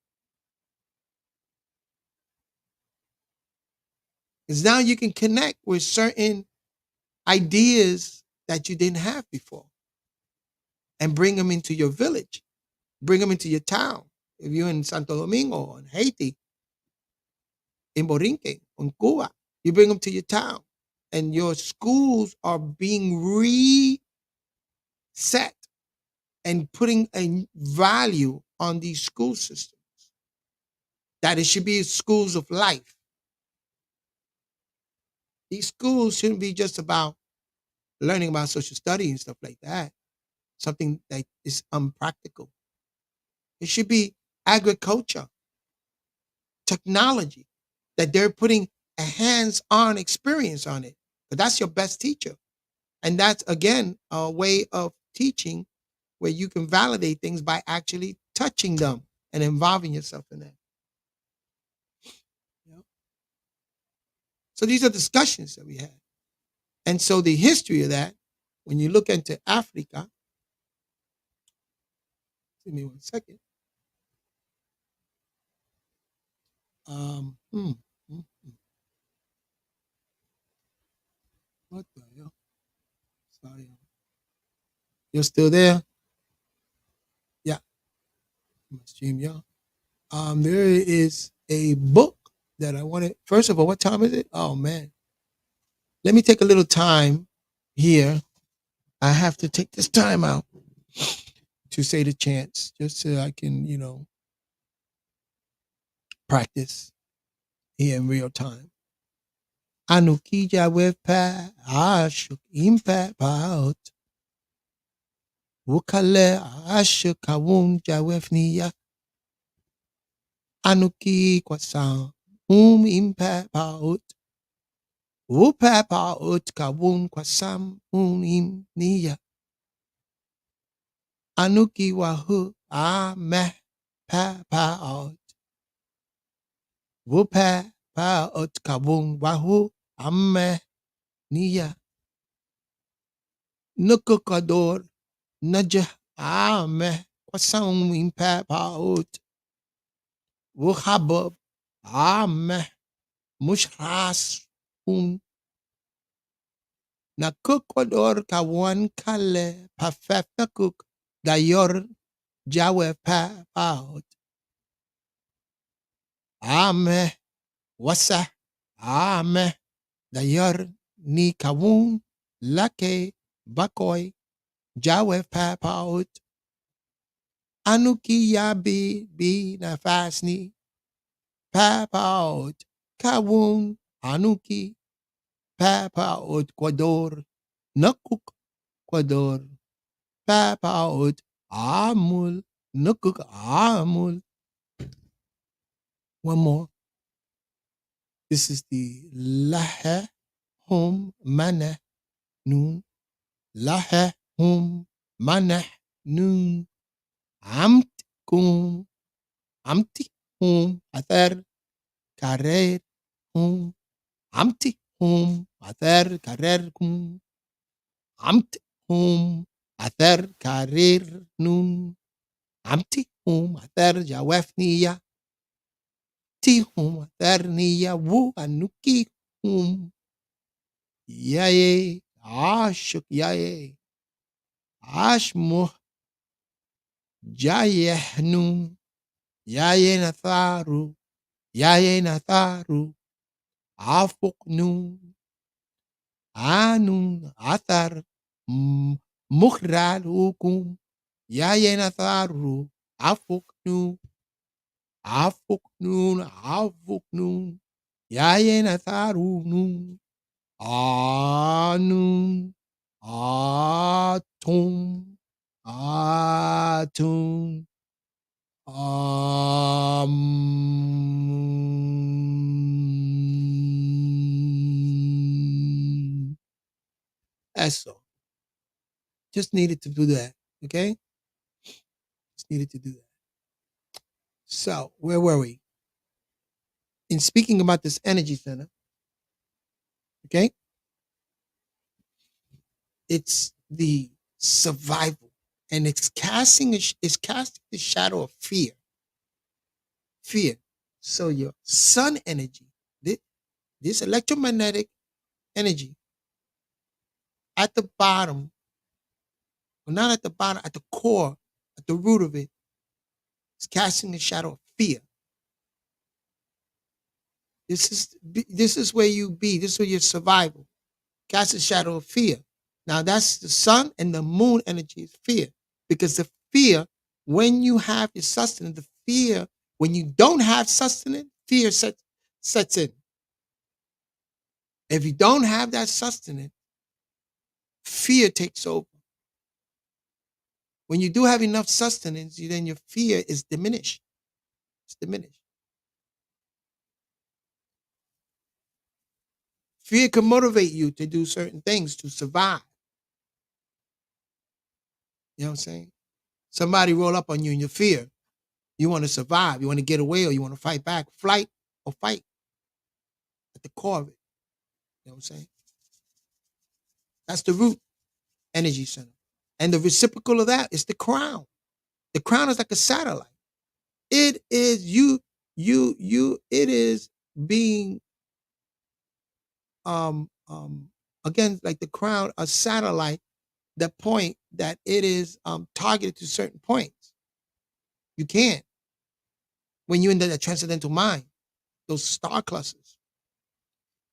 Speaker 1: Because now you can connect with certain ideas that you didn't have before, and bring them into your village, bring them into your town. If you're in Santo Domingo or in Haiti, in Borinque, in Cuba, you bring them to your town, and your schools are being reset, and putting a value on these school systems, that it should be schools of life. These schools shouldn't be just about learning about social studies and stuff like that, something that is unpractical. It should be agriculture, technology, that they're putting a hands-on experience on it. But that's your best teacher. And that's, again, a way of teaching where you can validate things by actually touching them and involving yourself in that. You know? So these are discussions that we had. And so the history of that, when you look into Africa, give me one second. Um, hmm, hmm, hmm. What the hell? Sorry. You're still there? Yeah. Stream, yeah. There is a book that I wanted. First of all, what time is it? Oh man. Let me take a little time here. I have to take this time out to say the chants, just so I can, practice here in real time. Anukija wepa ashuk impa paut. Wukale ashuk kawun jawefniya. Anuki kwasang impa paut. Wupa paut kawun kwasam im niya. Anuki wahu ameh pa paut. Wupa paut kawun wahu ameh niya. Nukukador najah ameh kwasam impa paut. Wuhabab ameh mushras nakukwador kawan kale pafefnakuk dayor jawe pa paut. Ameh wasa ameh dayor ni kawun lake bakoy jawe pa paut. Anuki yabi bi nafasni pa paut kawun anuki papaot Kwador, nakuk Kwador, papaot amul, nakuk amul. One more. This is the lahe hum maneh nun, lahe hum maneh nun, amtikum, amti hacer carrer hum, amti hacer carrer amti hacer carrer nun, amti hacer jawefnia, ti hacer nia wu anuki yaye, ashuk yaye, ashmu jayehnun, yaye natharu, afuknun, anun, athar, mukhralukum, yaye natharu, afuknun, afuknun, yaye natharu nun, anun, atum, atum, that's all. Just needed to do that. Okay? Just needed to do that. So, where were we? In speaking about this energy center, okay? It's the survival, and it's casting the shadow of fear. Fear. So your sun energy, this electromagnetic energy at the bottom, well, not at the bottom, at the core, at the root of it, is casting the shadow of fear. This is where you be. This is where your survival. Cast a shadow of fear. Now that's the sun and the moon energy is fear. Because the fear, when you have your sustenance, the fear, when you don't have sustenance, fear sets in. If you don't have that sustenance, fear takes over. When you do have enough sustenance, then your fear is diminished. It's diminished. Fear can motivate you to do certain things to survive. You know what I'm saying? Somebody roll up on you in your fear. You want to survive. You want to get away or you want to fight back. Flight or fight at the core of it. You know what I'm saying? That's the root energy center. And the reciprocal of that is the crown. The crown is like a satellite. It is it is being again like the crown, a satellite, the point that it is targeted to certain points. You can't. When you're in that transcendental mind, those star clusters,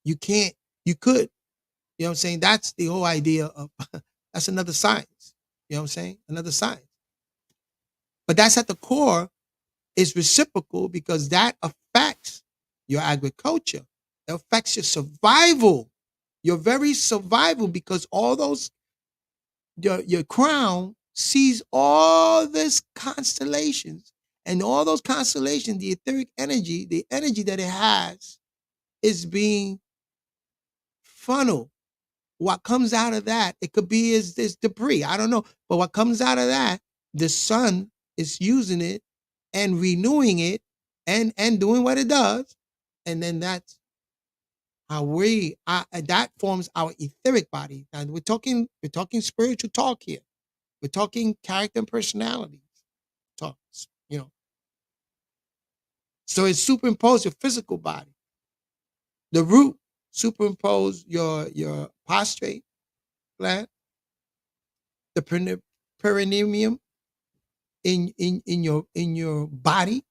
Speaker 1: you can't, you could. You know what I'm saying? That's the whole idea of that's another science. You know what I'm saying? Another science. But that's at the core is reciprocal because that affects your agriculture. It affects your survival, your very survival, because all those your crown sees all this constellations, and all those constellations, the etheric energy, the energy that it has is being funneled. What comes out of that, it could be is this debris. I don't know. But what comes out of that, the sun is using it and renewing it and doing what it does. And then that's how that forms our etheric body. And we're talking spiritual talk here. We're talking character and personality talks, you know. So it superimposed your physical body. The root superimpose your prostrate gland, the perineum in your body.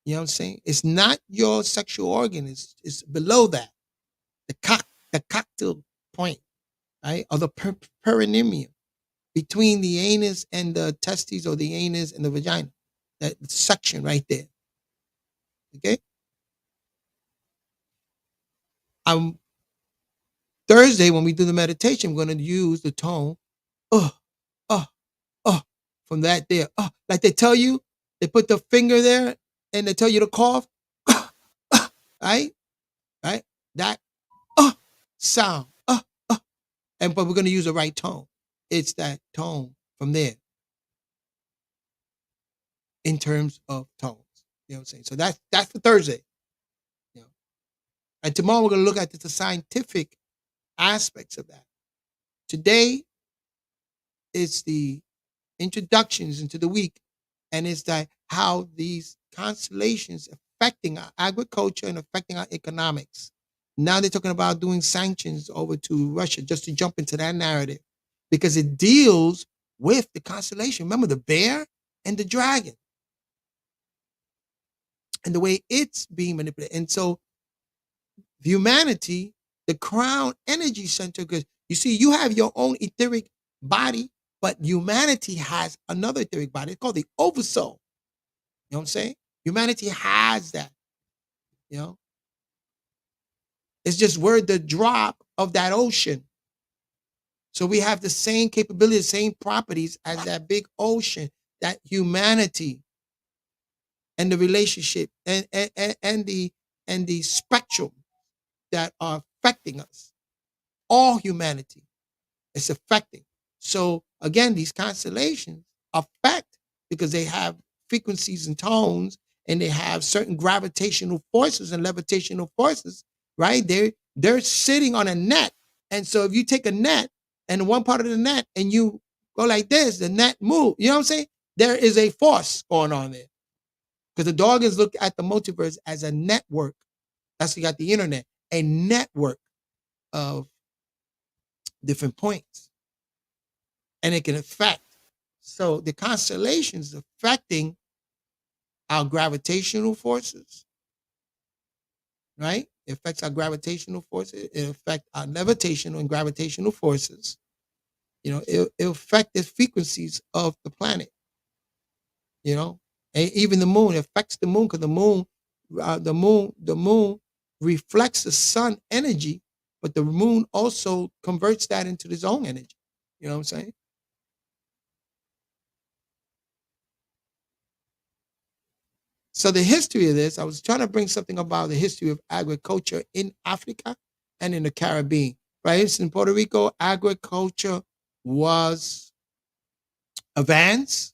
Speaker 1: You know what I'm saying? It's not your sexual organ. It's below that. The cocktail point, right? Or the perineum between the anus and the testes, or the anus and the vagina. That section right there. Okay. Thursday when we do the meditation, we're going to use the tone, uh, uh, from that there. Like they tell you, they put the finger there and they tell you to cough. Right? Right? That sound. But we're going to use the right tone. It's that tone from there in terms of tones. You know what I'm saying? So that's for Thursday. You know, and tomorrow we're gonna look at the scientific aspects of that. Today is the introductions into the week, and it's that how these constellations affecting our agriculture and affecting our economics. Now they're talking about doing sanctions over to Russia, just to jump into that narrative, because it deals with the constellation. Remember the bear and the dragon, and the way it's being manipulated. And so humanity, the crown energy center, because you see, you have your own etheric body, but humanity has another etheric body. It's called the oversoul. You know what I'm saying? Humanity has that. You know, it's just we're the drop of that ocean. So we have the same capability, the same properties as that big ocean, that humanity and the relationship and the spectrum that are affecting us, all humanity. It's affecting. So again, these constellations affect because they have frequencies and tones, and they have certain gravitational forces and levitational forces, right? They're sitting on a net. And so if you take a net and one part of the net and you go like this, the net move. You know what I'm saying? There is a force going on there. Because the Dawkins look at the multiverse as a network. That's why you got the internet, a network of different points. And it can affect. So the constellations affecting our gravitational forces, right? It affects our gravitational forces. It affects our levitational and gravitational forces. You know, it affects the frequencies of the planet. You know, and even the moon, it affects the moon, because the moon reflects the sun energy, but the moon also converts that into its own energy. You know what I'm saying? So the history of this, I was trying to bring something about the history of agriculture in Africa and in the Caribbean. Right? In Puerto Rico, agriculture was advanced.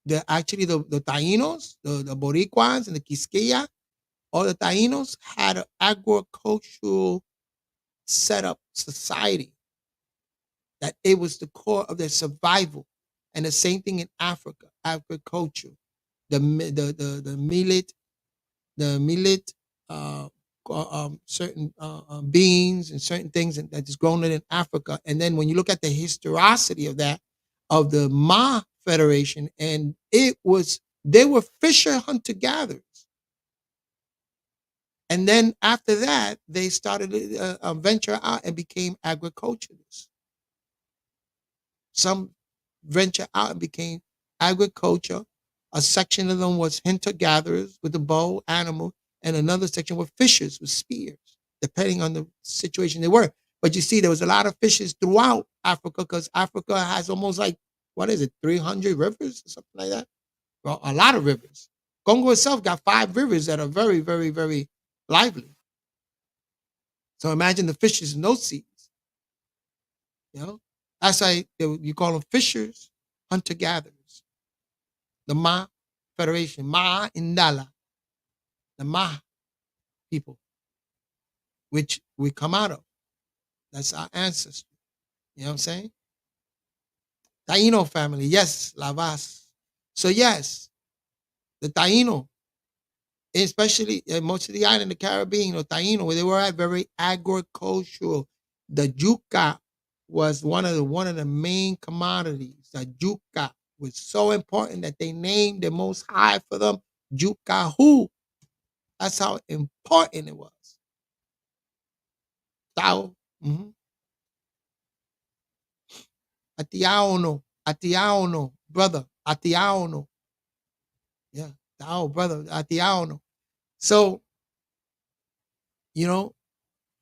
Speaker 1: The Tainos, the Boricuas and the Quisqueya, all the Tainos had an agricultural setup society that it was the core of their survival. And the same thing in Africa, agriculture, the millet, the millet, uh, certain beans and certain things that is grown in Africa. And then when you look at the historicity of that, of the Ma Federation, and they were fisher hunter gatherers. And then after that, they started venture out and became agriculturists. Some venture out and became agriculture. A section of them was hunter gatherers with a bow, animal, and another section were fishers with spears, depending on the situation they were. But you see, there was a lot of fishers throughout Africa, because Africa has almost like, what is it, 300 rivers or something like that? Well, a lot of rivers. Congo itself got 5 rivers that are very, very, very lively. So imagine the fishers in those seas. You know, that's why you call them fishers, hunter gatherers. The Ma Federation, Ma Indala, the Ma people, which we come out of. That's our ancestry. You know what I'm saying? Taino family, yes, Lavas. So yes, the Taino, especially most of the island, the Caribbean, or Taino, where they were at, very agricultural. The yuca was one of the main commodities. The yuca was so important that they named the Most High for them yuca who. That's how important it was. Tao, mhm. Atiaono, Atiaono, brother, Atiaono. Yeah, Tao, brother, Atiaono. So, you know,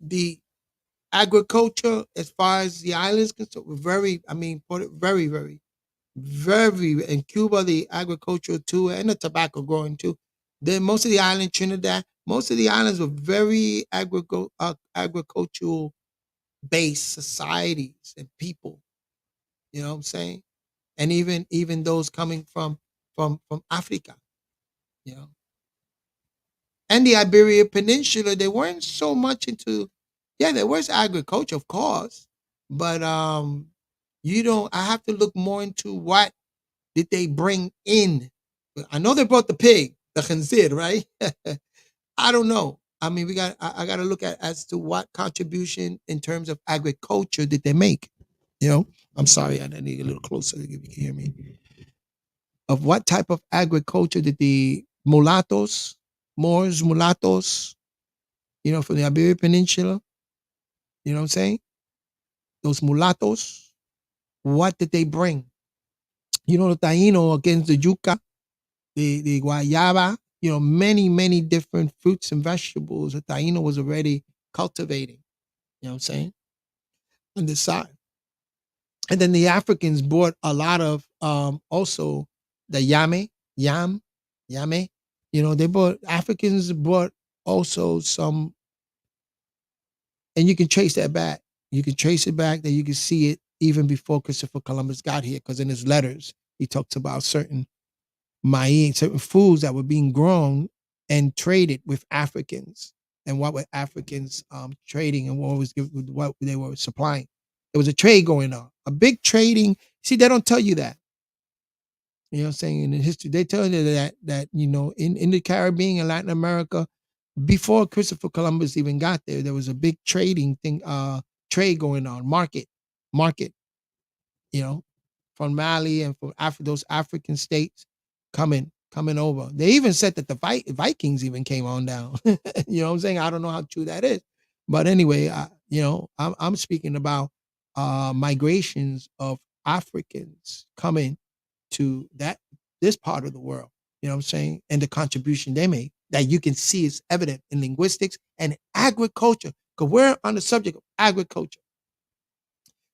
Speaker 1: the agriculture as far as the islands concerned, very, I mean, very, very, very, in Cuba, the agriculture too, and the tobacco growing too. Then most of the island, Trinidad, most of the islands were very agricultural based societies and people. You know what I'm saying? And even those coming from Africa. you know. And the Iberian Peninsula, they weren't so much into, yeah, there was agriculture, of course, but you don't. I have to look more into what did they bring in. I know they brought the pig, the khanzir, right? I don't know. I mean, I got to look at as to what contribution in terms of agriculture did they make. You know, I'm sorry, I need a little closer if you can hear me. Of what type of agriculture did the mulattoes, Moors, mulattoes, from the Iberian Peninsula, you know what I'm saying? Those mulattoes, what did they bring? The taino against the yuca, the guayaba, many different fruits and vegetables the taino was already cultivating, you know what I'm saying, on this side. And then the Africans brought a lot of also the yame. They brought Africans brought also some, and you can trace that back. You can trace it back that you can see it even before Christopher Columbus got here, because in his letters he talks about certain certain foods that were being grown and traded with Africans, and what were Africans trading, and what they were supplying. There was a trade going on, a big trading. See, they don't tell you that. You know what I'm saying? In the history, they tell you that in the Caribbean and Latin America, before Christopher Columbus even got there was a big trading thing, trade going on, market, you know, from Mali and from those African states coming over. They even said that the Vikings even came on down. You know what I'm saying? I don't know how true that is, but anyway, I'm speaking about migrations of Africans coming to this part of the world. You know what I'm saying? And the contribution they made that you can see is evident in linguistics and agriculture, because we're on the subject of agriculture.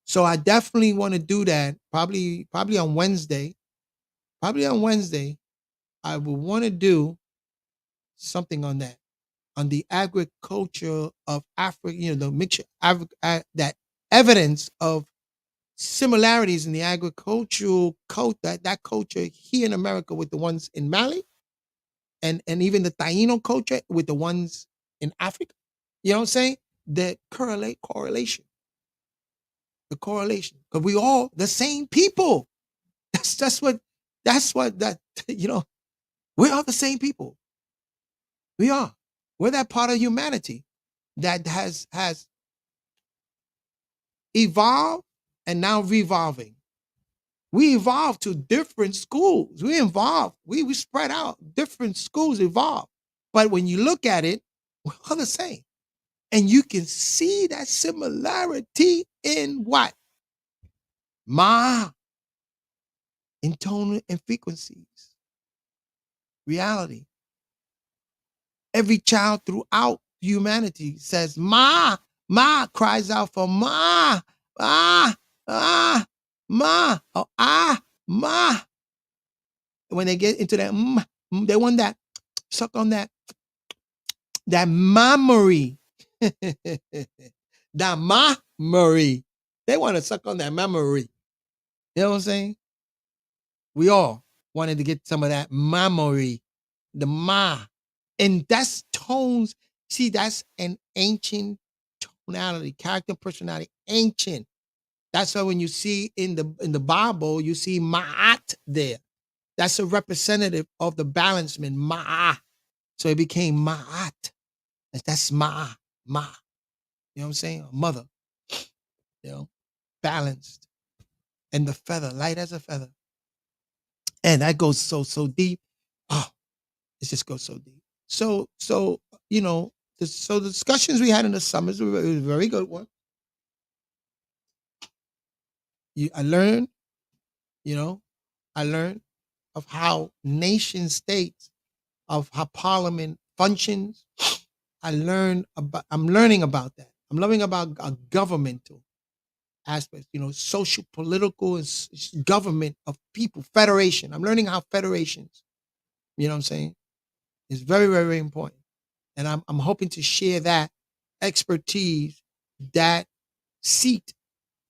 Speaker 1: So I definitely want to do that. Probably on Wednesday. Probably on Wednesday, I will want to do something on that, on the agriculture of Africa. The mixture, that evidence of similarities in the agricultural culture, that culture here in America with the ones in Mali, and even the Taino culture with the ones in Africa. You know what I'm saying? The correlation, the correlation, because we all the same people. That's what that we are the same people. We are. We're that part of humanity that has evolved and now revolving. We evolved to different schools. We spread out. Different schools evolved. But when you look at it, we're all the same. And you can see that similarity in what? Ma, in tone and frequencies. Reality. Every child throughout humanity says, Ma, Ma, cries out for Ma, ah, ah, Ma, or Ma. When they get into that, they want that, suck on that memory. That memory. They want to suck on that memory. You know what I'm saying? We all wanted to get some of that memory, the ma. And that's tones. See, that's an ancient tonality, character, personality, ancient. That's why when you see in the Bible, you see ma'at there. That's a representative of the balancement, ma'ah. So it became ma'at. That's ma. You know what I'm saying? A mother, balanced. And the feather, light as a feather. And that goes so deep. Oh, it just goes so deep. So so the discussions we had in the summers were a very good one. I learned, you know, I learned of how nation states, of how parliament functions. I'm learning about that. I'm learning about a governmental aspects, social, political, and government of people, federation. I'm learning how federations, you know what I'm saying, is very, very, very important. And I'm hoping to share that expertise, that seat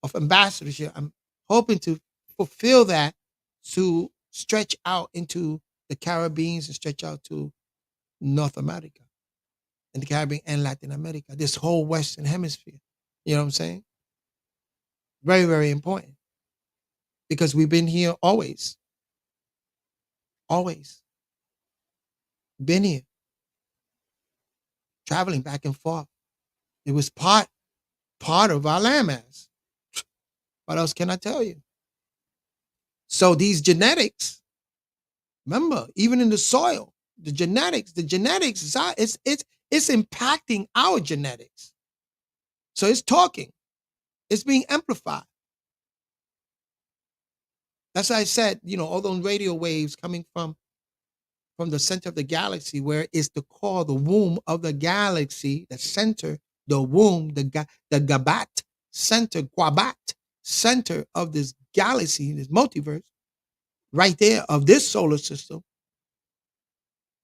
Speaker 1: of ambassadorship. I'm hoping to fulfill that, to stretch out into the Caribbean, and stretch out to North America and the Caribbean and Latin America, this whole Western hemisphere. You know what I'm saying? Very, very important because we've been here always, always been here, traveling back and forth. It was part of our landmass. What else can I tell you? So these genetics, remember, even in the soil, the genetics it's impacting our genetics. So it's talking, it's being amplified. That's why I said, all those radio waves coming from the center of the galaxy, where it's the core, the womb of the galaxy, the center, the womb, the Gabat center, Guabat center of this galaxy, this multiverse, right there of this solar system.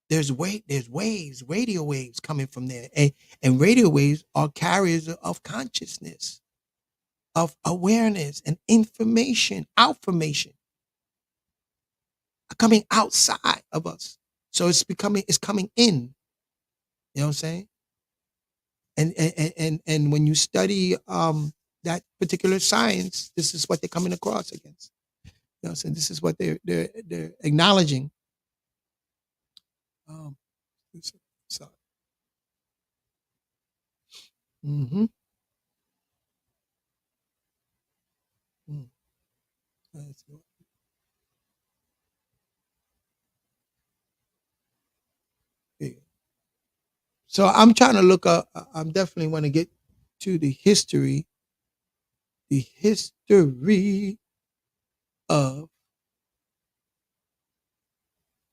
Speaker 1: There's waves, radio waves coming from there, and radio waves are carriers of consciousness, of awareness and information, outformation, coming outside of us. So it's coming in. You know what I'm saying? And when you study that particular science, this is what they're coming across against. You know, so this is what they're acknowledging. Um, so, mm-hmm. Mm. So I'm trying to look up. I'm definitely want to get to the history of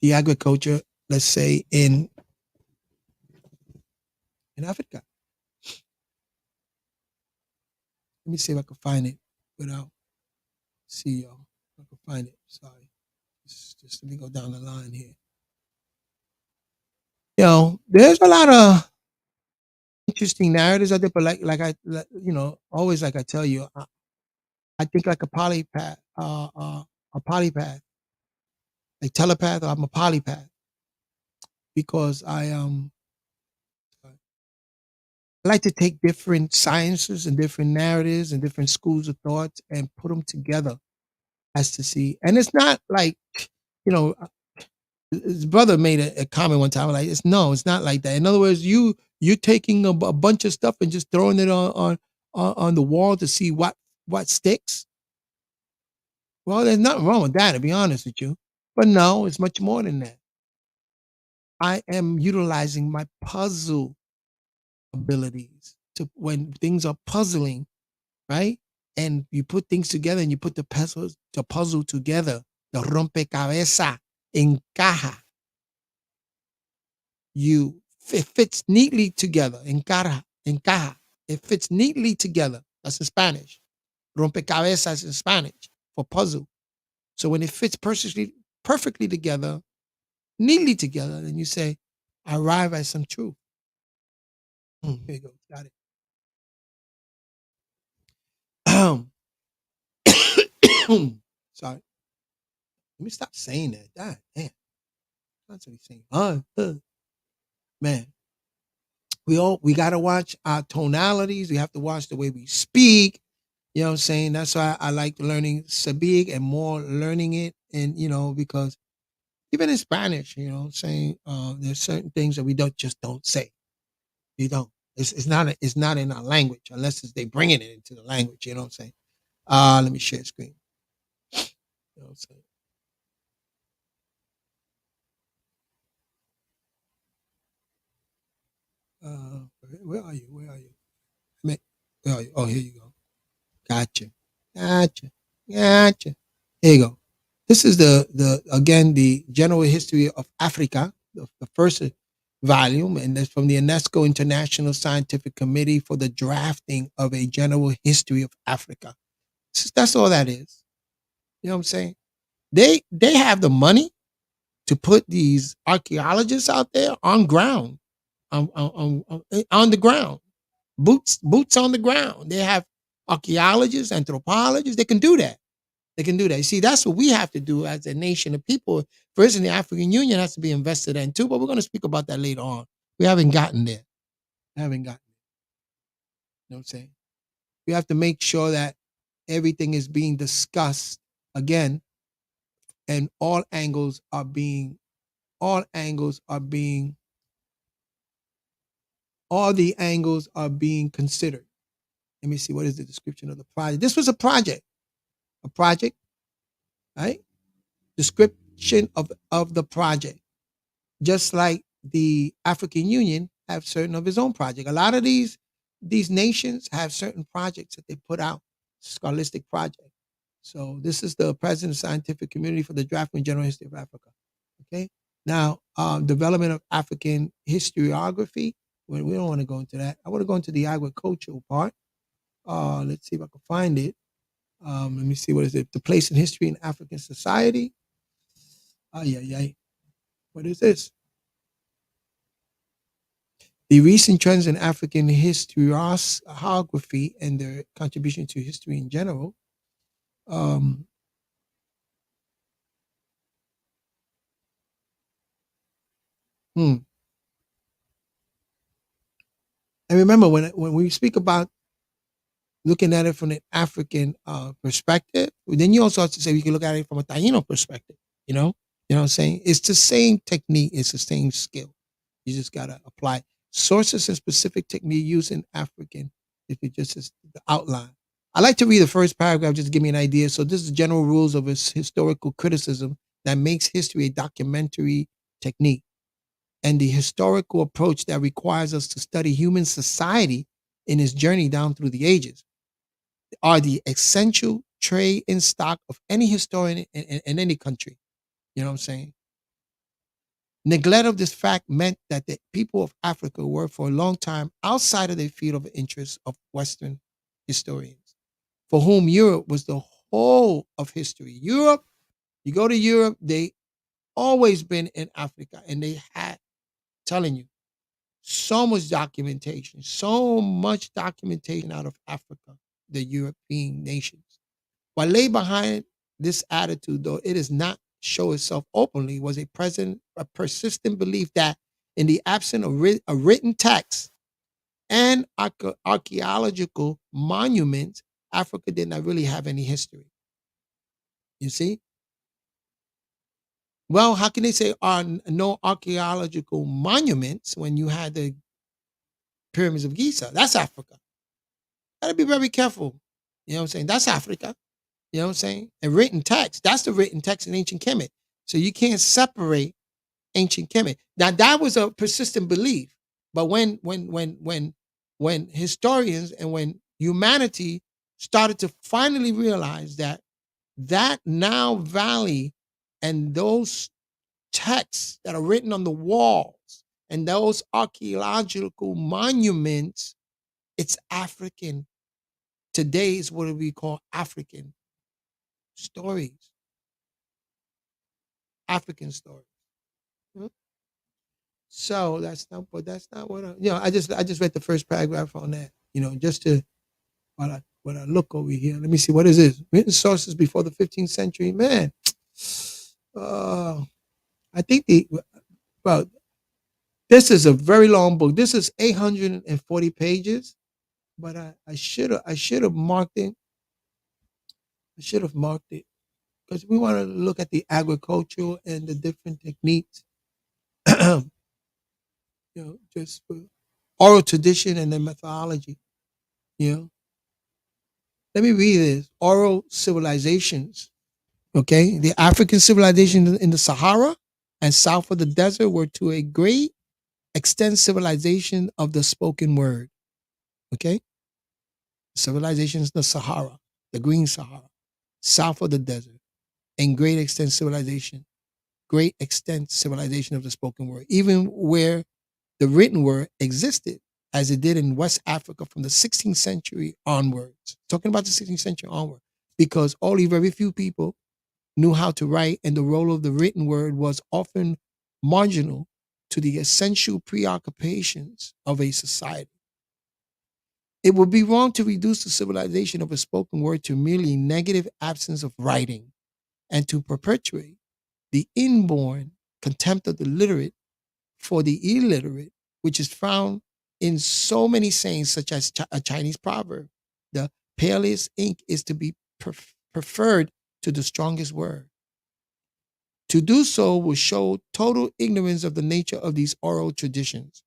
Speaker 1: the agriculture, let's say in Africa. Let me see if I can find it without see y'all. If I can find it. Sorry. Just let me go down the line here. There's a lot of interesting narratives out there, but always like I tell you, I think like a polypath, like telepath, or I'm a polypath because I like to take different sciences and different narratives and different schools of thoughts and put them together as to see. And it's not like, you know, his brother made a comment one time like, it's not like that. In other words, you're taking a bunch of stuff and just throwing it on the wall to see what sticks. Well, there's nothing wrong with that, to be honest with you. But no, it's much more than that. I am utilizing my puzzle abilities to when things are puzzling, right? And you put things together and you put the puzzle together, the rompecabezas encaja. It fits neatly together. Encaja. It fits neatly together. That's in Spanish. Rompecabezas in Spanish for puzzle. So when it fits perfectly together, neatly together, then you say, arrive at some truth. Here you go. Got it. Sorry. Let me stop saying that. God damn. Constantly saying, man. We gotta watch our tonalities. We have to watch the way we speak. You know what I'm saying? That's why I like learning Sabig and more learning it. And because even in Spanish, you know what I'm saying, there's certain things that we don't say. You don't. It's not in our language unless they bringing it into the language. You know what I'm saying? Let me share screen. You know what I'm saying? Where are you? Where are you? Where are you? Oh, here you go. Gotcha. Gotcha. Gotcha. Here you go. This is the general history of Africa, the first volume, and that's from the UNESCO International Scientific Committee for the drafting of a general history of Africa. That's all that is. You know what I'm saying? They have the money to put these archaeologists out there on ground, on the ground, boots on the ground. They have archaeologists, anthropologists. They can do that. They can do that. You see, that's what we have to do as a nation of people. First, in the African Union has to be invested in too, but we're going to speak about that later on. We haven't gotten there. We haven't gotten there. You know what I'm saying? We have to make sure that everything is being discussed again, and all angles are being, all the angles are being considered. Let me see, what is the description of the project? This was a project, right? Description of the project. Just like the African Union have certain of its own project. A lot of these nations have certain projects that they put out, scholastic project. So this is the President of Scientific Community for the Draft and General History of Africa. Okay. Now, development of African historiography. Well, we don't want to go into that. I want to go into the agricultural part. Let's see if I can find it. Let me see, what is it? The place in history in African society. Yeah, yeah. What is this? The recent trends in African historiography and their contribution to history in general. Um, hmm. And remember, when we speak about looking at it from an African perspective, then you also have to say we can look at it from a Taino perspective. You know what I'm saying? It's the same technique. It's the same skill. You just gotta apply sources and specific technique used in African. If it just is the outline. I like to read the first paragraph just to give me an idea. So this is general rules of its historical criticism that makes history a documentary technique, and the historical approach that requires us to study human society in its journey down through the ages are the essential trade in stock of any historian in any country. You know what I'm saying? Neglect of this fact meant that the people of Africa were for a long time outside of the field of interest of Western historians, for whom Europe was the whole of history. Europe, you go to Europe, they always been in Africa, and they had, telling you, so much documentation out of Africa, the European nations. What lay behind this attitude, though it does not show itself openly, was a persistent belief that in the absence of a written text and archaeological monuments, Africa did not really have any history. You see? Well, how can they say no archaeological monuments when you had the pyramids of Giza? That's Africa. Gotta be very careful. You know what I'm saying? That's Africa. You know what I'm saying? And written text, that's the written text in ancient Kemet. So you can't separate ancient Kemet. Now that was a persistent belief. But when historians and when humanity started to finally realize that that now valley and those texts that are written on the walls and those archaeological monuments, it's African. Today is what we call African stories. African stories. Mhm. So that's not what I just read the first paragraph on that. Just to while I look over here. Let me see, what is this? Written sources before the 15th century. Man, uh, I think well, this is a very long book. This is 840 pages, but I should have marked it. I should have marked it because we want to look at the agricultural and the different techniques. Just for oral tradition and the methodology. You know, let me read this: oral civilizations. Okay, the African civilization in the Sahara and south of the desert were to a great extent civilization of the spoken word. Okay, civilizations in the Sahara, the Green Sahara, south of the desert, and great extent civilization of the spoken word, even where the written word existed as it did in West Africa from the 16th century onwards. Talking about the 16th century onward, because only very few people knew how to write, and the role of the written word was often marginal to the essential preoccupations of a society. It would be wrong to reduce the civilization of a spoken word to merely negative absence of writing and to perpetuate the inborn contempt of the literate for the illiterate, which is found in so many sayings, such as a Chinese proverb. The palest ink is to be preferred to the strongest word. To do so will show total ignorance of the nature of these oral traditions.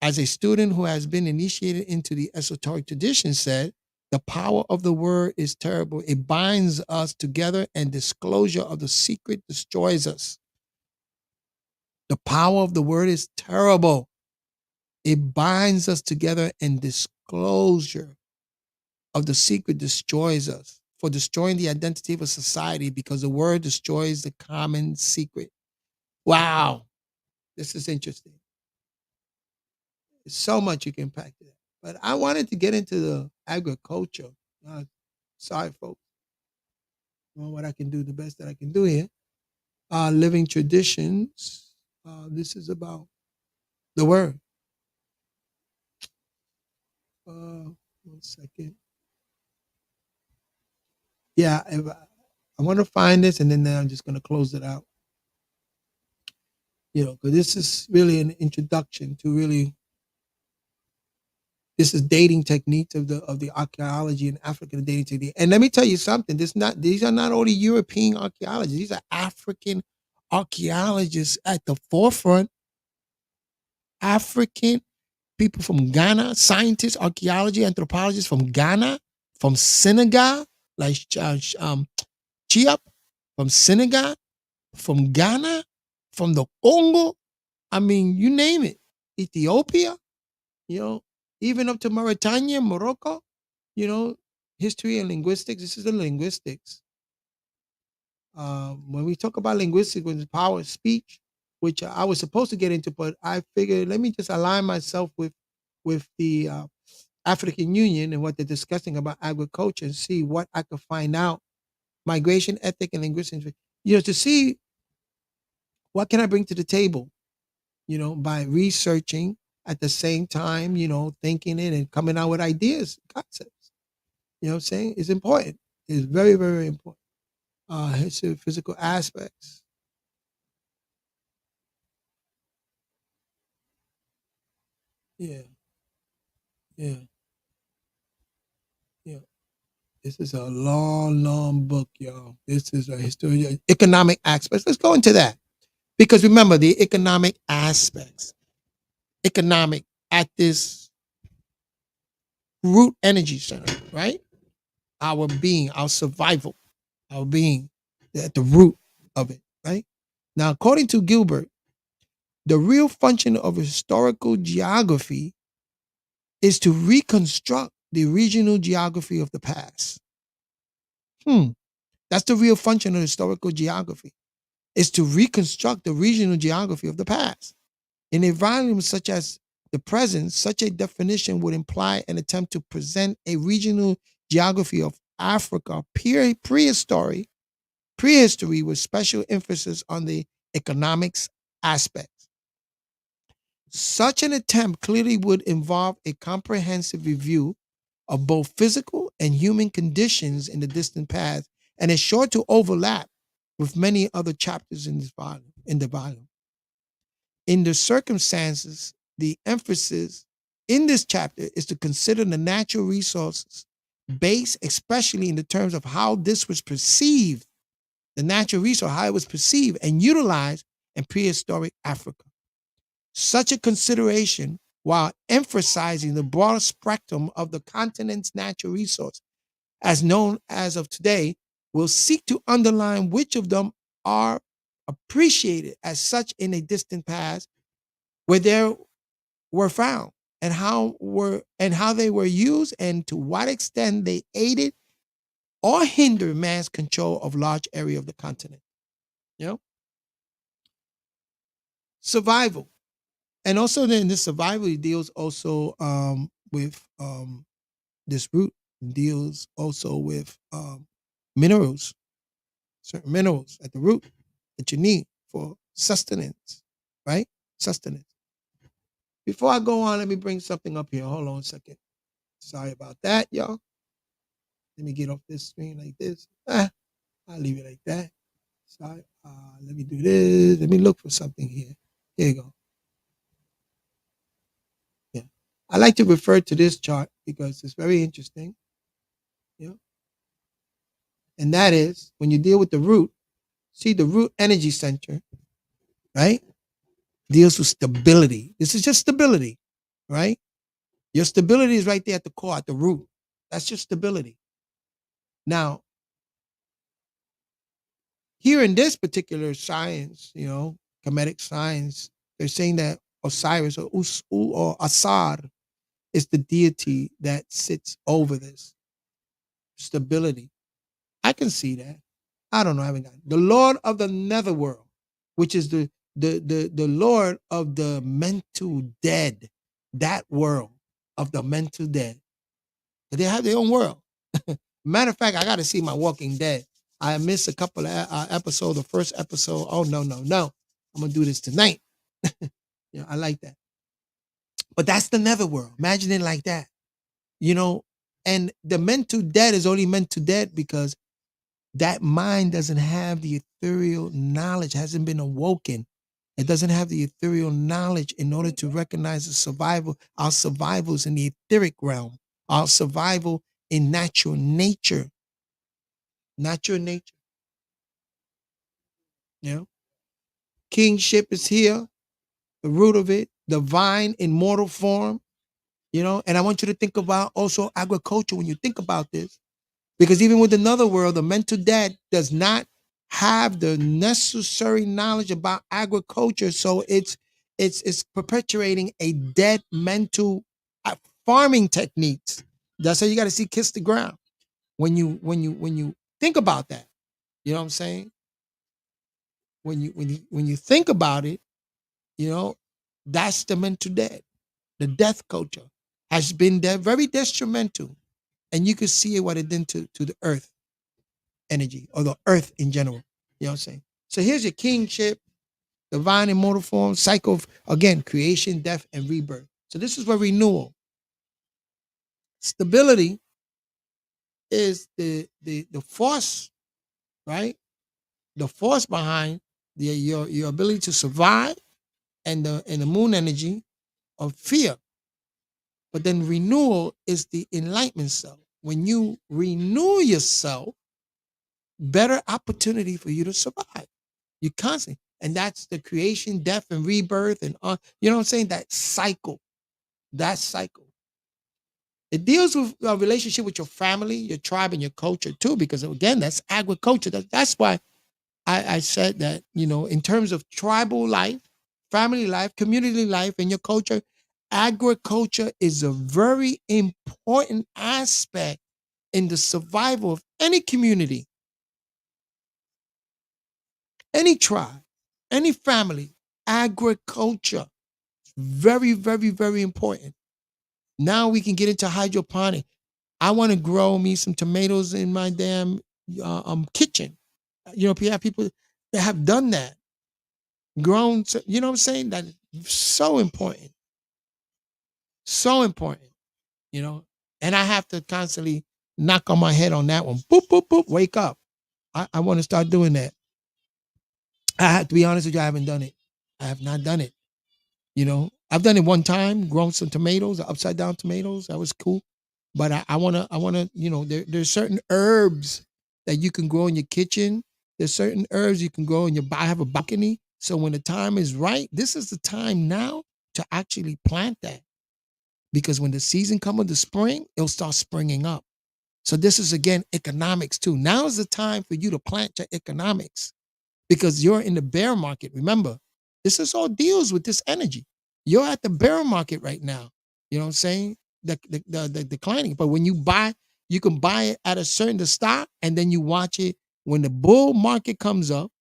Speaker 1: As a student who has been initiated into the esoteric tradition said, the power of the word is terrible. It binds us together, and disclosure of the secret destroys us. The power of the word is terrible. It binds us together, and disclosure of the secret destroys us. For destroying the identity of a society, because the word destroys the common secret. Wow, this is interesting. There's so much you can pack to that. But I wanted to get into the agriculture. Uh, Sorry, folks. What I can do, the best that I can do here. Living traditions. This is about the word. One second. Yeah, if I want to find this, and then I'm just going to close it out. Because this is really an introduction to really. This is dating techniques of the archaeology in Africa, the dating technique. And let me tell you something. These are not only European archaeologists. These are African archaeologists at the forefront. African people from Ghana, scientists, archaeology, anthropologists from Ghana, from Senegal, like Chiap, from Senegal, from Ghana, from the Congo. I mean, you name it. Ethiopia, you know, even up to Mauritania, Morocco, you know, history and linguistics. This is the linguistics. When we talk about linguistics, with the power of speech, which I was supposed to get into, but I figured let me just align myself with the African Union and what they're discussing about agriculture and see what I could find out. Migration, ethic, and linguistics. To see what can I bring to the table. By researching at the same time, thinking it and coming out with ideas, concepts. You know what I'm saying? It's important. It's very, very important. History, physical aspects. Yeah, yeah, yeah. This is a long, long book, y'all. This is a history, economic aspects. Let's go into that. Because remember, the economic aspects, economic at this root energy center, right? Our being, our survival, our being at the root of it, right? Now, according to Gilbert, the real function of historical geography is to reconstruct the regional geography of the past. That's the real function of historical geography, is to reconstruct the regional geography of the past. In a volume such as the present, such a definition would imply an attempt to present a regional geography of Africa prehistory with special emphasis on the economics aspect. Such an attempt clearly would involve a comprehensive review of both physical and human conditions in the distant past, and is sure to overlap with many other chapters in the volume. In the circumstances, the emphasis in this chapter is to consider the natural resources based, especially in the terms of how this was perceived, the natural resource, how it was perceived and utilized in prehistoric Africa. Such a consideration, while emphasizing the broader spectrum of the continent's natural resource, as known as of today, will seek to underline which of them are appreciated as such in a distant past where they were found, and how they were used, and to what extent they aided or hindered man's control of large area of the continent. You know, survival. And also then this survival deals also with this root deals also with minerals, certain minerals at the root that you need for sustenance, right? Sustenance. Before I go on, let me bring something up here. Hold on a second. Sorry about that, y'all. Let me get off this screen like this. I'll leave it like that. Sorry. Let me do this. Let me look for something here. Here you go. Yeah. I like to refer to this chart because it's very interesting. Yeah. And that is when you deal with the root, see the root energy center, right? Deals with stability. This is just stability, right? Your stability is right there at the core, at the root. That's just stability. Now, here in this particular science, Kemetic science, they're saying that Osiris or Asar is the deity that sits over this stability. I can see that. I don't know. I haven't got it. The Lord of the Netherworld, which is the Lord of the mental dead, that world of the mental dead. But they have their own world. Matter of fact, I got to see my Walking Dead. I missed a couple of episodes. The first episode. Oh no, no, no! I'm gonna do this tonight. Yeah, I like that. But that's the netherworld. Imagine it like that. You know, and the mental dead is only mental dead because that mind doesn't have the ethereal knowledge, hasn't been awoken. It doesn't have the ethereal knowledge in order to recognize the survival, our survivals in the etheric realm, our survival in natural nature. Natural nature. You know, kingship is here, the root of it, divine immortal form, and I want you to think about also agriculture when you think about this. Because even with another world, the mental dead does not have the necessary knowledge about agriculture. So it's perpetuating a dead mental farming techniques. That's how you got to see kiss the ground. When you think about that, you know what I'm saying? When you think about it, you know, that's the mental dead. The death culture has been there, very detrimental. And you can see what it did to the earth energy or the earth in general. You know what I'm saying? So here's your kingship, divine immortal form, cycle of, again, creation, death, and rebirth. So this is where renewal. Stability is the force, right? The force behind your ability to survive and the moon energy of fear. But then renewal is the enlightenment self. When you renew yourself, better opportunity for you to survive. You constantly, and that's the creation, death, and rebirth, and you know what I'm saying? That cycle. That cycle. It deals with a relationship with your family, your tribe, and your culture too, because again, that's agriculture. That's why I said that, in terms of tribal life, family life, community life, and your culture, agriculture is a very important aspect in the survival of any community, any tribe, any family. Agriculture, very, very, very important. Now we can get into hydroponic. I want to grow me some tomatoes in my damn kitchen. You have people that have done that, grown. You know what I'm saying? That is so important, so important. You know, and I have to constantly knock on my head on that one. Boop, boop, boop. Wake up. I want to start doing that. I have to be honest with you. I haven't done it. I have not done it. I've done it one time, grown some tomatoes, upside down tomatoes. That was cool. But I wanna, there's certain herbs that you can grow in your kitchen. There's certain herbs you can grow in your I have a balcony. So when the time is right, this is the time now to actually plant that. Because when the season comes of the spring, it'll start springing up. So this is again economics too. Now is the time for you to plant your economics because you're in the bear market. Remember, this is all deals with this energy. You're at the bear market right now. You know what I'm saying? The declining. But when you buy, you can buy it at a certain stock, and then you watch it when the bull market comes up,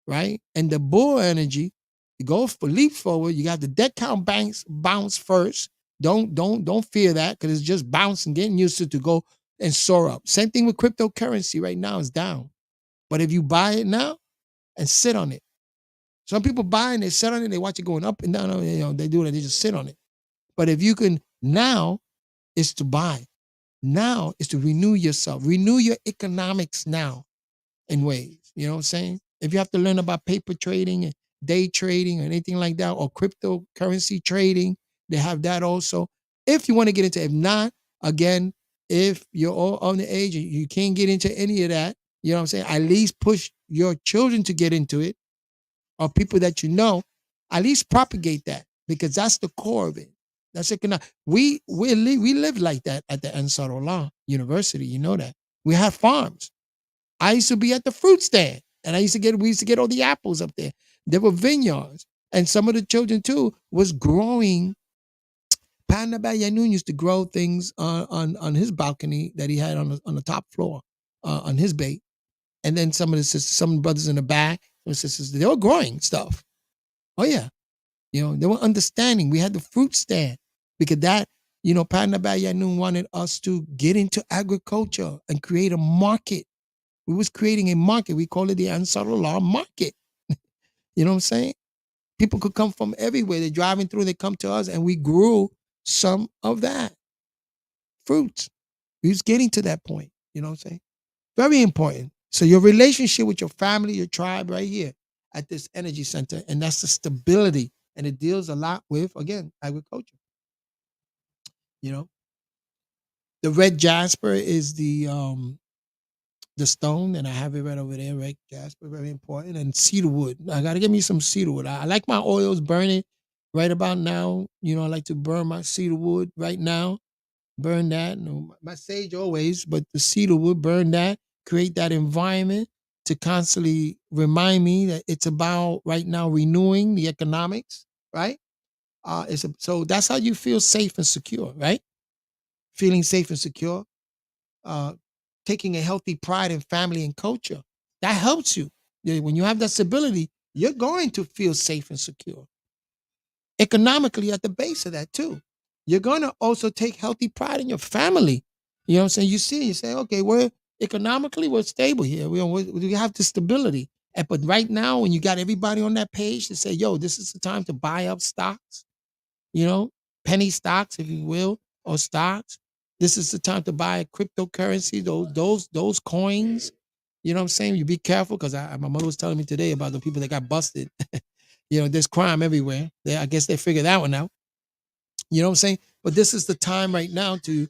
Speaker 1: right? And the bull energy, you go for leap forward. You got the debt count banks bounce first. Don't fear that because it's just bouncing, getting used to go and soar up. Same thing with cryptocurrency right now is down. But if you buy it now and sit on it, some people buy and they sit on it, they watch it going up and down. They do it, they just sit on it. But if you can now, it's to buy. Now is to renew yourself, renew your economics now in ways. You know what I'm saying? If you have to learn about paper trading and day trading or anything like that, or cryptocurrency trading, they have that also. If you want to get into, if not, again, if you're all on the age and you can't get into any of that, you know what I'm saying? At least push your children to get into it, or people that you know, at least propagate that, because that's the core of it. That's economic. We live like that at the Ansar Allah University. You know that we have farms. I used to be at the fruit stand, and we used to get all the apples up there. There were vineyards, and some of the children too was growing. Panda Yanun used to grow things on his balcony that he had on the top floor, on his bait. And then some of the sisters, some brothers in the back, some sisters, they were growing stuff. Oh yeah, they were understanding. We had the fruit stand, because that, Panda Yanun wanted us to get into agriculture and create a market. We was creating a market. We call it the Ansarullah market. You know what I'm saying? People could come from everywhere. They're driving through, they come to us, and we grew some of that fruits. We was getting to that point. You know what I'm saying? Very important. So your relationship with your family, your tribe, right here at this energy center, and that's the stability. And it deals a lot with, again, agriculture. You know, the red jasper is the stone, and I have it right over there, right? Jasper, very important. And cedar wood. I gotta get me some cedar wood. I like my oils burning right about now. I like to burn my cedar wood right now. Burn that. My sage always, but the cedar wood, burn that. Create that environment to constantly remind me that it's about right now renewing the economics, right? So that's how you feel safe and secure, right? Feeling safe and secure, uh, taking a healthy pride in family and culture. That helps you. Yeah, when you have that stability, you're going to feel safe and secure. Economically, at the base of that, too. You're going to also take healthy pride in your family. You know what I'm saying? You say, okay, we're stable here. We have the stability. But right now, when you got everybody on that page to say, yo, this is the time to buy up stocks, you know, penny stocks, if you will, or stocks. This is the time to buy cryptocurrency, those coins. You know what I'm saying? You be careful, because my mother was telling me today about the people that got busted. There's crime everywhere. I guess they figured that one out. You know what I'm saying? But this is the time right now to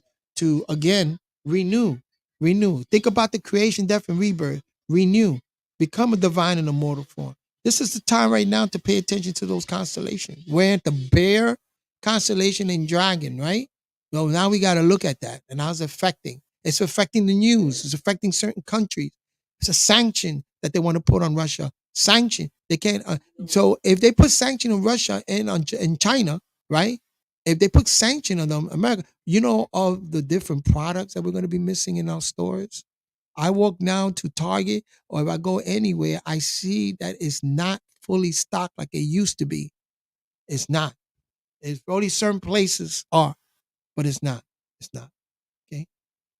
Speaker 1: again renew, renew. Think about the creation, death, and rebirth. Renew. Become a divine and immortal form. This is the time right now to pay attention to those constellations. We're at the bear constellation and dragon, right? Well, now we got to look at that and how it's affecting. It's affecting the news. It's affecting certain countries. It's a sanction that they want to put on Russia. Sanction. They can't. So if they put sanction on Russia and in China, right? If they put sanction on them, America, all the different products that we're going to be missing in our stores. I walk now to Target, or if I go anywhere, I see that it's not fully stocked like it used to be. It's not. It's only certain places are, but it's not. It's not. Okay.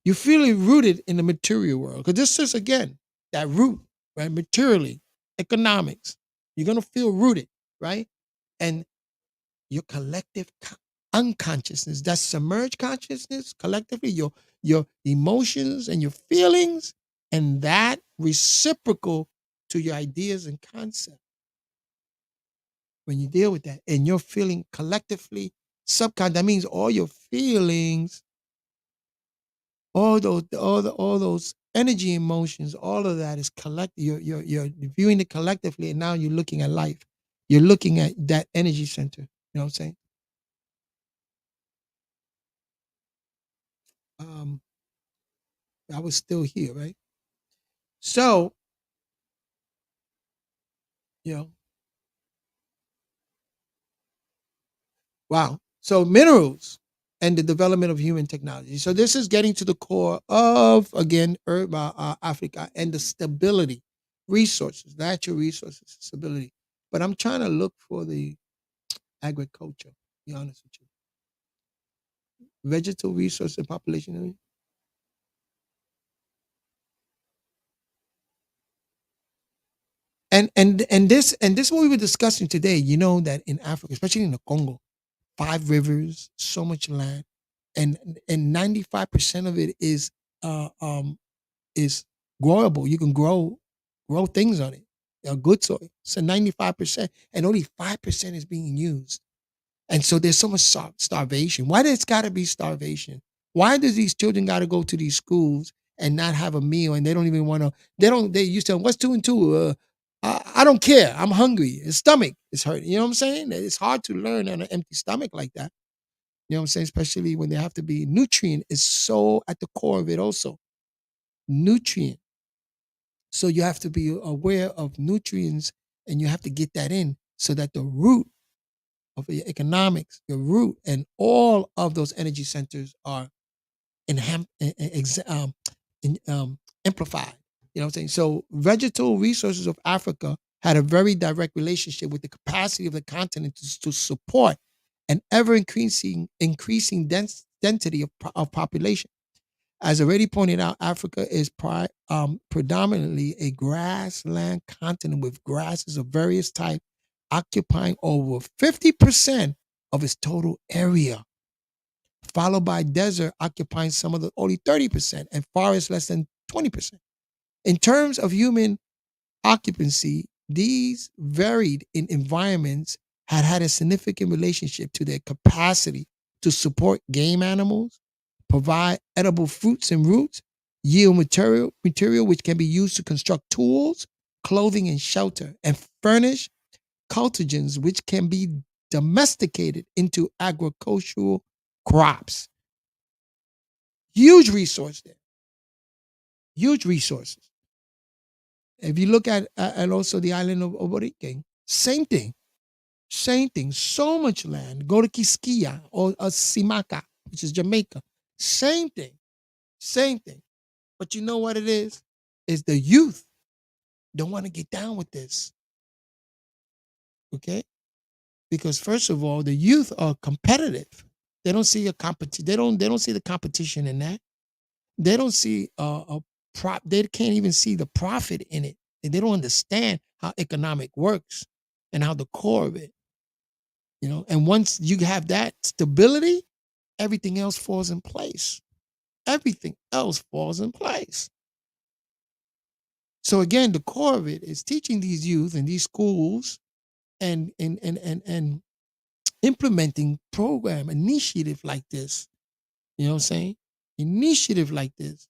Speaker 1: You feel it rooted in the material world, because this is, again, that root, right? Materially, economics. You're going to feel rooted, right? And your collective unconsciousness, that submerged consciousness, collectively, your emotions and your feelings, and that reciprocal to your ideas and concepts. When you deal with that and you're feeling collectively subconscious, that means all your feelings, all those energy emotions, all of that is collective. You're viewing it collectively, and now you're looking at life. You're looking at that energy center. You know what I'm saying? Um, I was still here, right? So, you know, wow. So minerals and the development of human technology. So this is getting to the core of, again, Africa, and the stability, resources, natural resources, stability. But I'm trying to look for the agriculture. Be honest with you, vegetal resource and population. And this what we were discussing today. You know that in Africa, especially in the Congo, 5 rivers, so much land. and 95% of it uh, um, is growable. You can grow things on it. Good soil. So 95%, and only 5% is being used. And so there's so much starvation. Why does it got to be starvation? Why does these children got to go to these schools and not have a meal, and they don't even want to? They don't. They used to. What's two and two? I don't care. I'm hungry. His stomach is hurting. You know what I'm saying? It's hard to learn on an empty stomach like that. You know what I'm saying? Especially when they have to be nutrient is so at the core of it also. Nutrient. So you have to be aware of nutrients, and you have to get that in so that the root of your economics, your root, and all of those energy centers are enham- ex- in, amplified. You know what I'm saying? So vegetal resources of Africa had a very direct relationship with the capacity of the continent to support an ever increasing density of population. As already pointed out, Africa is predominantly a grassland continent with grasses of various types occupying over 50% of its total area, followed by desert occupying some of the only 30% and forest less than 20%. In terms of human occupancy, these varied in environments had a significant relationship to their capacity to support game animals, provide edible fruits and roots, yield material which can be used to construct tools, clothing, and shelter, and furnish cultigens which can be domesticated into agricultural crops. Huge resource there. Huge resources. If you look at and also the island of Oborique, same thing. Same thing. So much land. Go to Quisquia or Simaka, which is Jamaica. Same thing. Same thing. But you know what it is? Is the youth don't want to get down with this. Okay? Because first of all, the youth are competitive. They don't see a competition. They don't see the competition in that. They don't see a prop. They can't even see the profit in it. And they don't understand how economic works and how the core of it. And once you have that stability, everything else falls in place. Everything else falls in place. So again, the core of it is teaching these youth in these schools and implementing program initiative like this. You know what I'm saying? Initiative like this,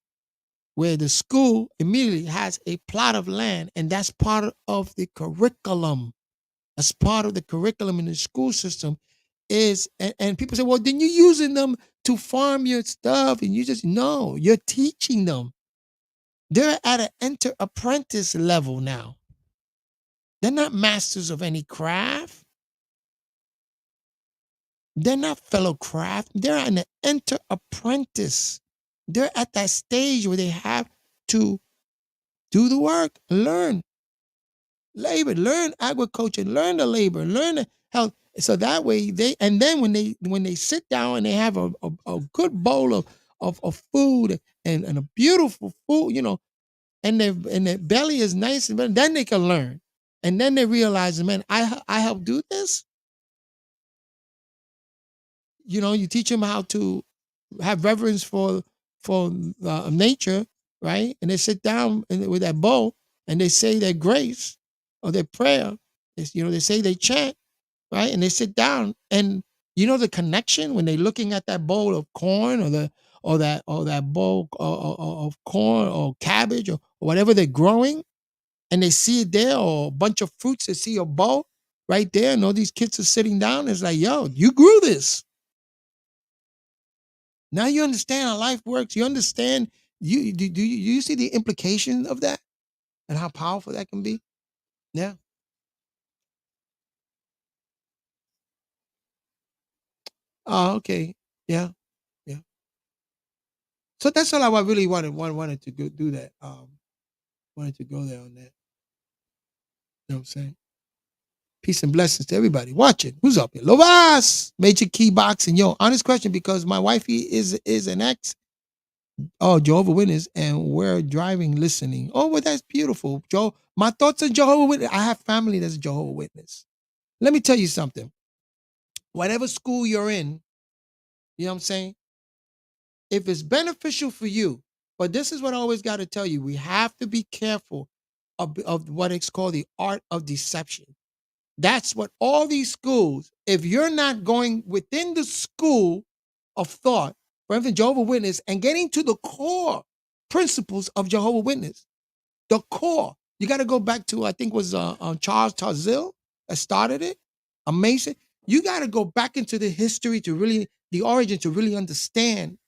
Speaker 1: where the school immediately has a plot of land, and that's part of the curriculum. That's part of the curriculum in the school system. And people say, well, then you're using them to farm your stuff, and you just no, you're teaching them. They're at an enter apprentice level now. They're not masters of any craft. They're not fellow craft. They're an enter apprentice. They're at that stage where they have to do the work, learn labor, learn agriculture, learn the labor, learn the health. So that way and then when they sit down and they have a good bowl of food and a beautiful food, and their belly is nice, and then they can learn. And then they realize, man, I help do this. You teach them how to have reverence for nature, right? And they sit down with that bowl and they say their grace or their prayer. They say they chant, right? And they sit down, and the connection when they're looking at that bowl of corn or that bowl of corn or cabbage or whatever they're growing, and they see it there, or a bunch of fruits. They see a bowl right there, and all these kids are sitting down. It's like, yo, you grew this. Now you understand how life works. You understand. Do you see the implication of that and how powerful that can be? Yeah. Oh, okay. Yeah. Yeah. So that's all I really wanted to go do that. Wanted to go there on that. You know what I'm saying? Peace and blessings to everybody watching. Who's up here? Lovas, Major Key Boxing. Yo, honest question, because my wifey is an ex. Oh, Jehovah Witness, and we're driving, listening. Oh, well, that's beautiful. My thoughts on Jehovah Witness. I have family that's Jehovah Witness. Let me tell you something. Whatever school you're in, you know what I'm saying? if it's beneficial for you, but this is what I always got to tell you, we have to be careful of what is called the art of deception. That's what all these schools, if you're not going within the school of thought, for instance, Jehovah Witness, and getting to the core principles of Jehovah Witness, the core. You got to go back to, I think was Charles Tarzil that started it, a Mason. You got to go back into the history to really, the origin to really understand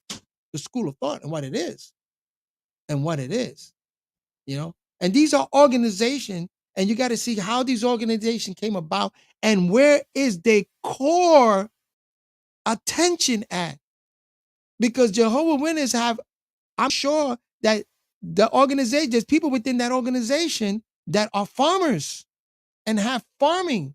Speaker 1: the school of thought and what it is and what it is, you know? And these are organizations, and you got to see how these organizations came about and where is their core attention at. Because Jehovah Witnesses have, I'm sure that the organization, there's people within that organization that are farmers and have farming.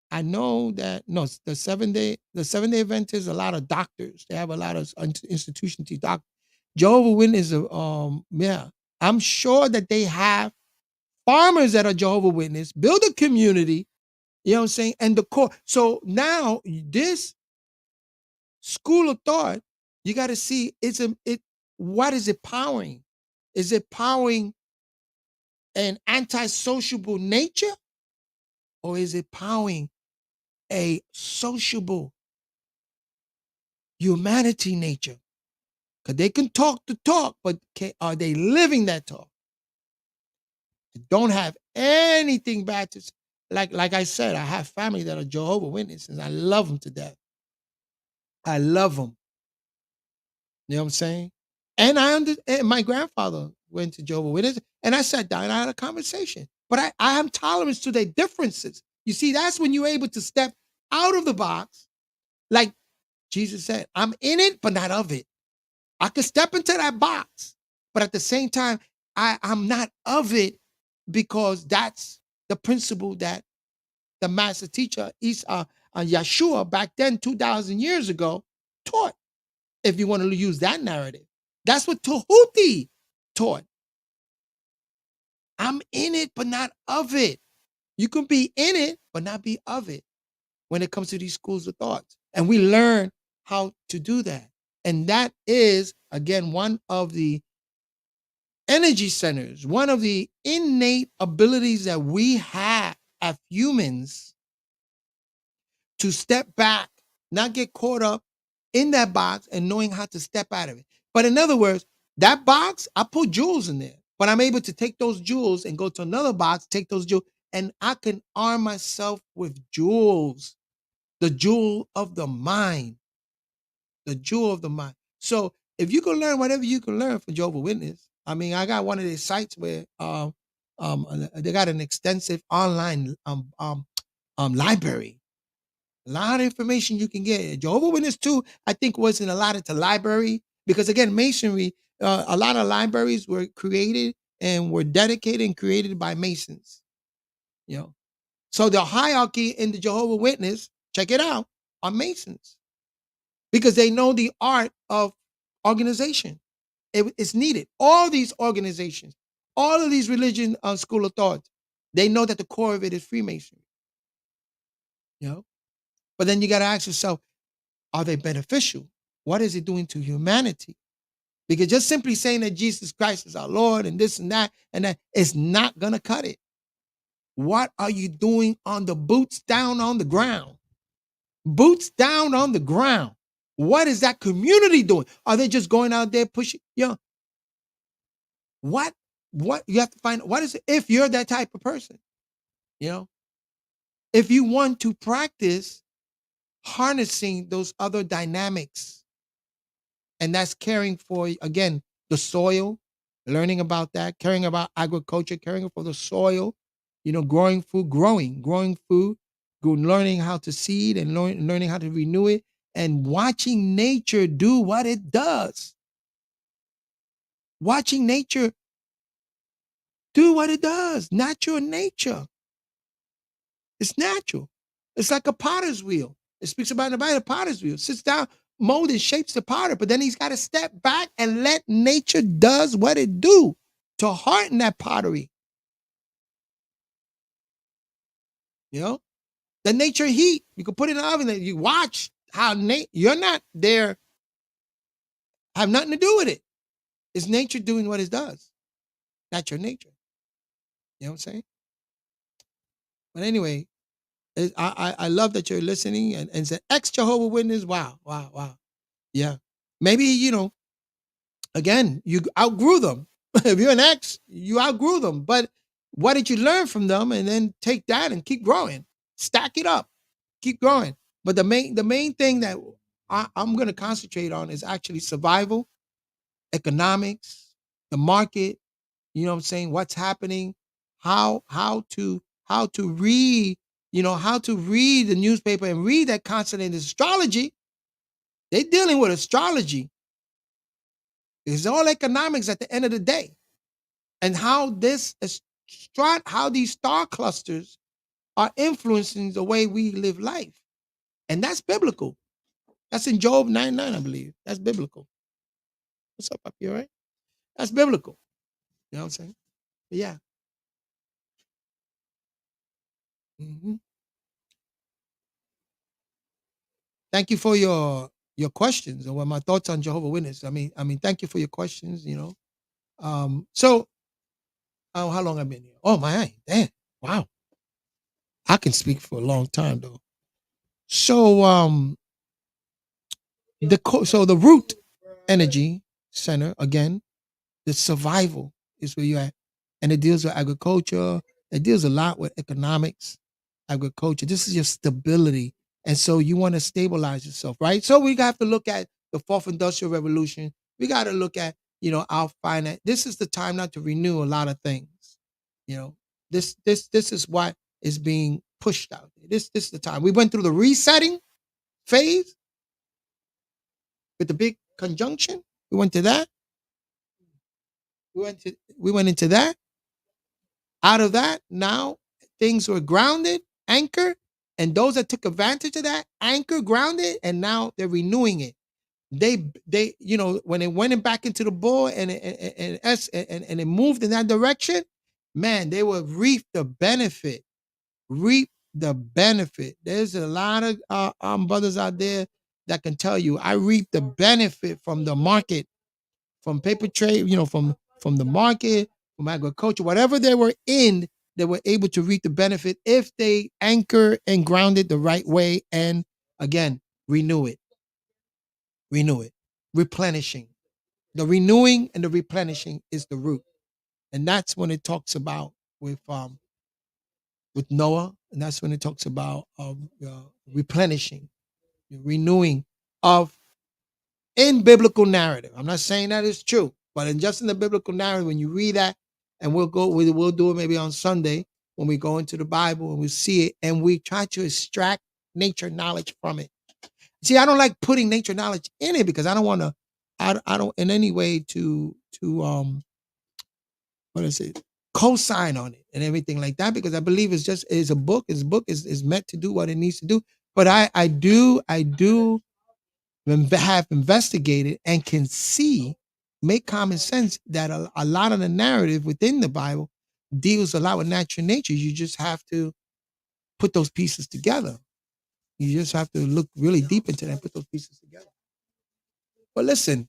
Speaker 1: I know that no, the 7 day Adventists, a lot of doctors. They have a lot of institutions to doctor. Jehovah Witnesses, yeah, I'm sure that they have farmers that are Jehovah Witness, build a community, you know what I'm saying, and the core. So now this school of thought, you got to see what is it powering? Is it powering an anti-sociable nature, or is it powering a sociable humanity nature? Because they can talk the talk, but are they living that talk? They don't have anything bad to say. Like I said, I have family that are Jehovah Witnesses. I love them to death. I love them. You know what I'm saying? And and my grandfather went to Jehovah Witnesses, and I sat down and I had a conversation. But I have tolerance to their differences. You see, that's when you're able to step out of the box. Like Jesus said, I'm in it, but not of it. I could step into that box, but at the same time, I'm not of it, because that's the principle that the master teacher, Yeshua, back then, 2,000 years ago, taught, if you want to use that narrative. That's what Tahuti taught. I'm in it, but not of it. You can be in it, but not be of it when it comes to these schools of thoughts. And we learn how to do that. And that is, again, one of the energy centers, one of the innate abilities that we have as humans to step back, not get caught up in that box, and knowing how to step out of it. But in other words, that box, I put jewels in there, but I'm able to take those jewels and go to another box, take those jewels, and I can arm myself with jewels, the jewel of the mind, the jewel of the mind. So if you can learn whatever you can learn from Jehovah's Witness, I mean, I got one of these sites where they got an extensive online library. A lot of information you can get. Jehovah's Witness too, I think, wasn't allotted to library, because again, Masonry, a lot of libraries were created and were dedicated and created by Masons. You know, so the hierarchy in the Jehovah's Witness, check it out, are Masons, because they know the art of organization. It's needed. All these organizations, all of these religion school of thought, they know that the core of it is Freemasonry. You know, but then you got to ask yourself, are they beneficial? What is it doing to humanity? Because just simply saying that Jesus Christ is our Lord and this and that is not going to cut it. What are you doing on the boots down on the ground? Boots down on the ground. What is that community doing? Are they just going out there pushing? You know, what you have to find, what is it, if you're that type of person, you know, if you want to practice harnessing those other dynamics, and that's caring for, again, the soil, learning about that, caring about agriculture, caring for the soil, you know, growing food, growing food, learning how to seed and learning how to renew it, and watching nature do what it does. Watching nature do what it does. Natural nature. It's natural. It's like a potter's wheel. It speaks about in the Bible, the potter's wheel. Sits down, mold and shapes the potter, but then he's got to step back and let nature does what it do to harden that pottery. You know? The nature heat, you can put it in the oven and you watch you're not there, have nothing to do with it. It's nature doing what it does. That's your nature. You know what I'm saying? But anyway, I love that you're listening and say ex Jehovah Witness. Wow, wow, wow. Yeah. Maybe, again, you outgrew them. If you're an ex, you outgrew them. But what did you learn from them? And then take that and keep growing. Stack it up. Keep growing. But the main thing that I'm gonna concentrate on is actually survival, economics, the market, you know what I'm saying, what's happening, how to read, how to read the newspaper and read that concept in astrology. They're dealing with astrology. It's all economics at the end of the day. And how how these star clusters are influencing the way we live life. And that's biblical. That's in Job 9:9, I believe. That's biblical. What's up here, right? That's biblical. You know what I'm saying? But yeah. Mhm. Thank you for your questions and what my thoughts on Jehovah Witness. I mean, thank you for your questions. So how long I've been here? Oh my, damn, wow. I can speak for a long time though. So so the root energy center again, the survival is where you're at, and it deals with agriculture. It deals a lot with economics, agriculture. This is your stability, and so you want to stabilize yourself, right? So we have to look at the fourth industrial revolution. We got to look at our finance. This is the time not to renew a lot of things. You know, this is what is being pushed out. This is the time we went through the resetting phase with the big conjunction. We went to that. We went into that. Out of that, now things were grounded, anchored, and those that took advantage of that anchor grounded, and now they're renewing it. They when it went back into the bull and it moved in that direction, man, they will reap the benefit. Reap the benefit. There's a lot of brothers out there that can tell you I reap the benefit from the market, from paper trade, from the market, from agriculture, whatever they were in, they were able to reap the benefit if they anchor and ground it the right way and again renew it, replenishing. The renewing and the replenishing is the root, and that's when it talks about with Noah, and that's when it talks about replenishing, renewing of in biblical narrative. I'm not saying that is true, but just in the biblical narrative, when you read that, and we'll do it maybe on Sunday when we go into the Bible and we see it, and we try to extract nature knowledge from it. See, I don't like putting nature knowledge in it because I don't want to. I don't in any way to what is it, co-sign on it and everything like that, because I believe it's just is a book. His book is meant to do what it needs to do. But I do have investigated and can see, make common sense that a lot of the narrative within the Bible deals a lot with natural nature. You just have to put those pieces together. You just have to look really deep into that and put those pieces together. But listen,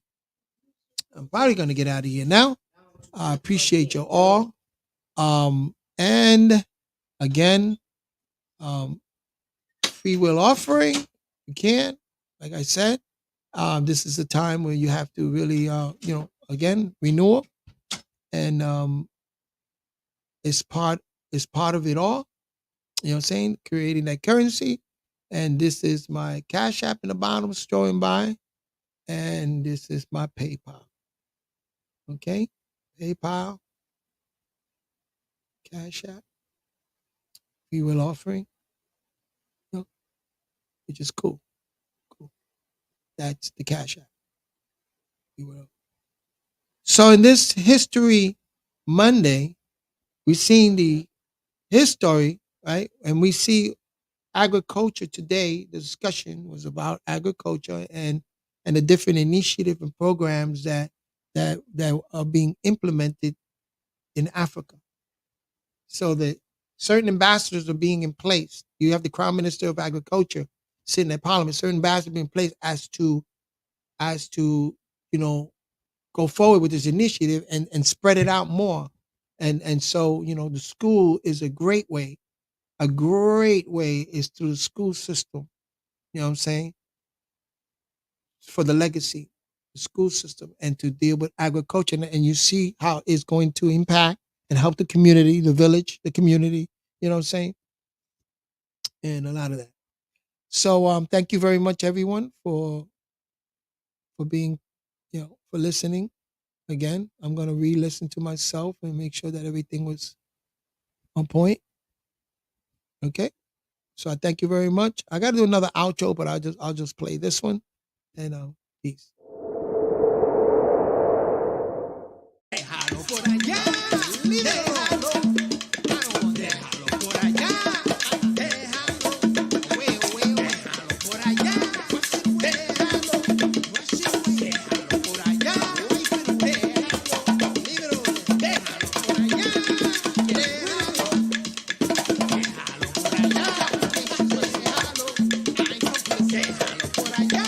Speaker 1: I'm probably going to get out of here now. I appreciate you all. And again, um, free will offering, you can, like I said, this is a time where you have to really, again, renewal, and it's part of it all. You know what I'm saying? Creating that currency, and this is my Cash App in the bottom, strolling by, and this is my PayPal. Okay, PayPal, Cash App, free will offering, you know, which is cool. Cool. That's the Cash App. Free will. So in this History Monday, we've seen the history, right? And we see agriculture today. The discussion was about agriculture and the different initiative and programs that are being implemented in Africa. So that certain ambassadors are being in place. You have the Crown Minister of Agriculture sitting at Parliament, certain barriers being placed as to you know go forward with this initiative and spread it out more. And so the school is a great way. A great way is through the school system. You know what I'm saying? For the legacy, the school system, and to deal with agriculture. And you see how it's going to impact and help the community, the village, the community. You know what I'm saying? And a lot of that. So thank you very much, everyone, for being, for listening. Again, I'm gonna re-listen to myself and make sure that everything was on point. Okay. So I thank you very much. I gotta do another outro, but I'll just play this one. And peace. Déjalo por allá, déjalo, déjalo por allá, déjalo, déjalo por allá, déjalo, déjalo por allá, déjalo, déjalo por allá,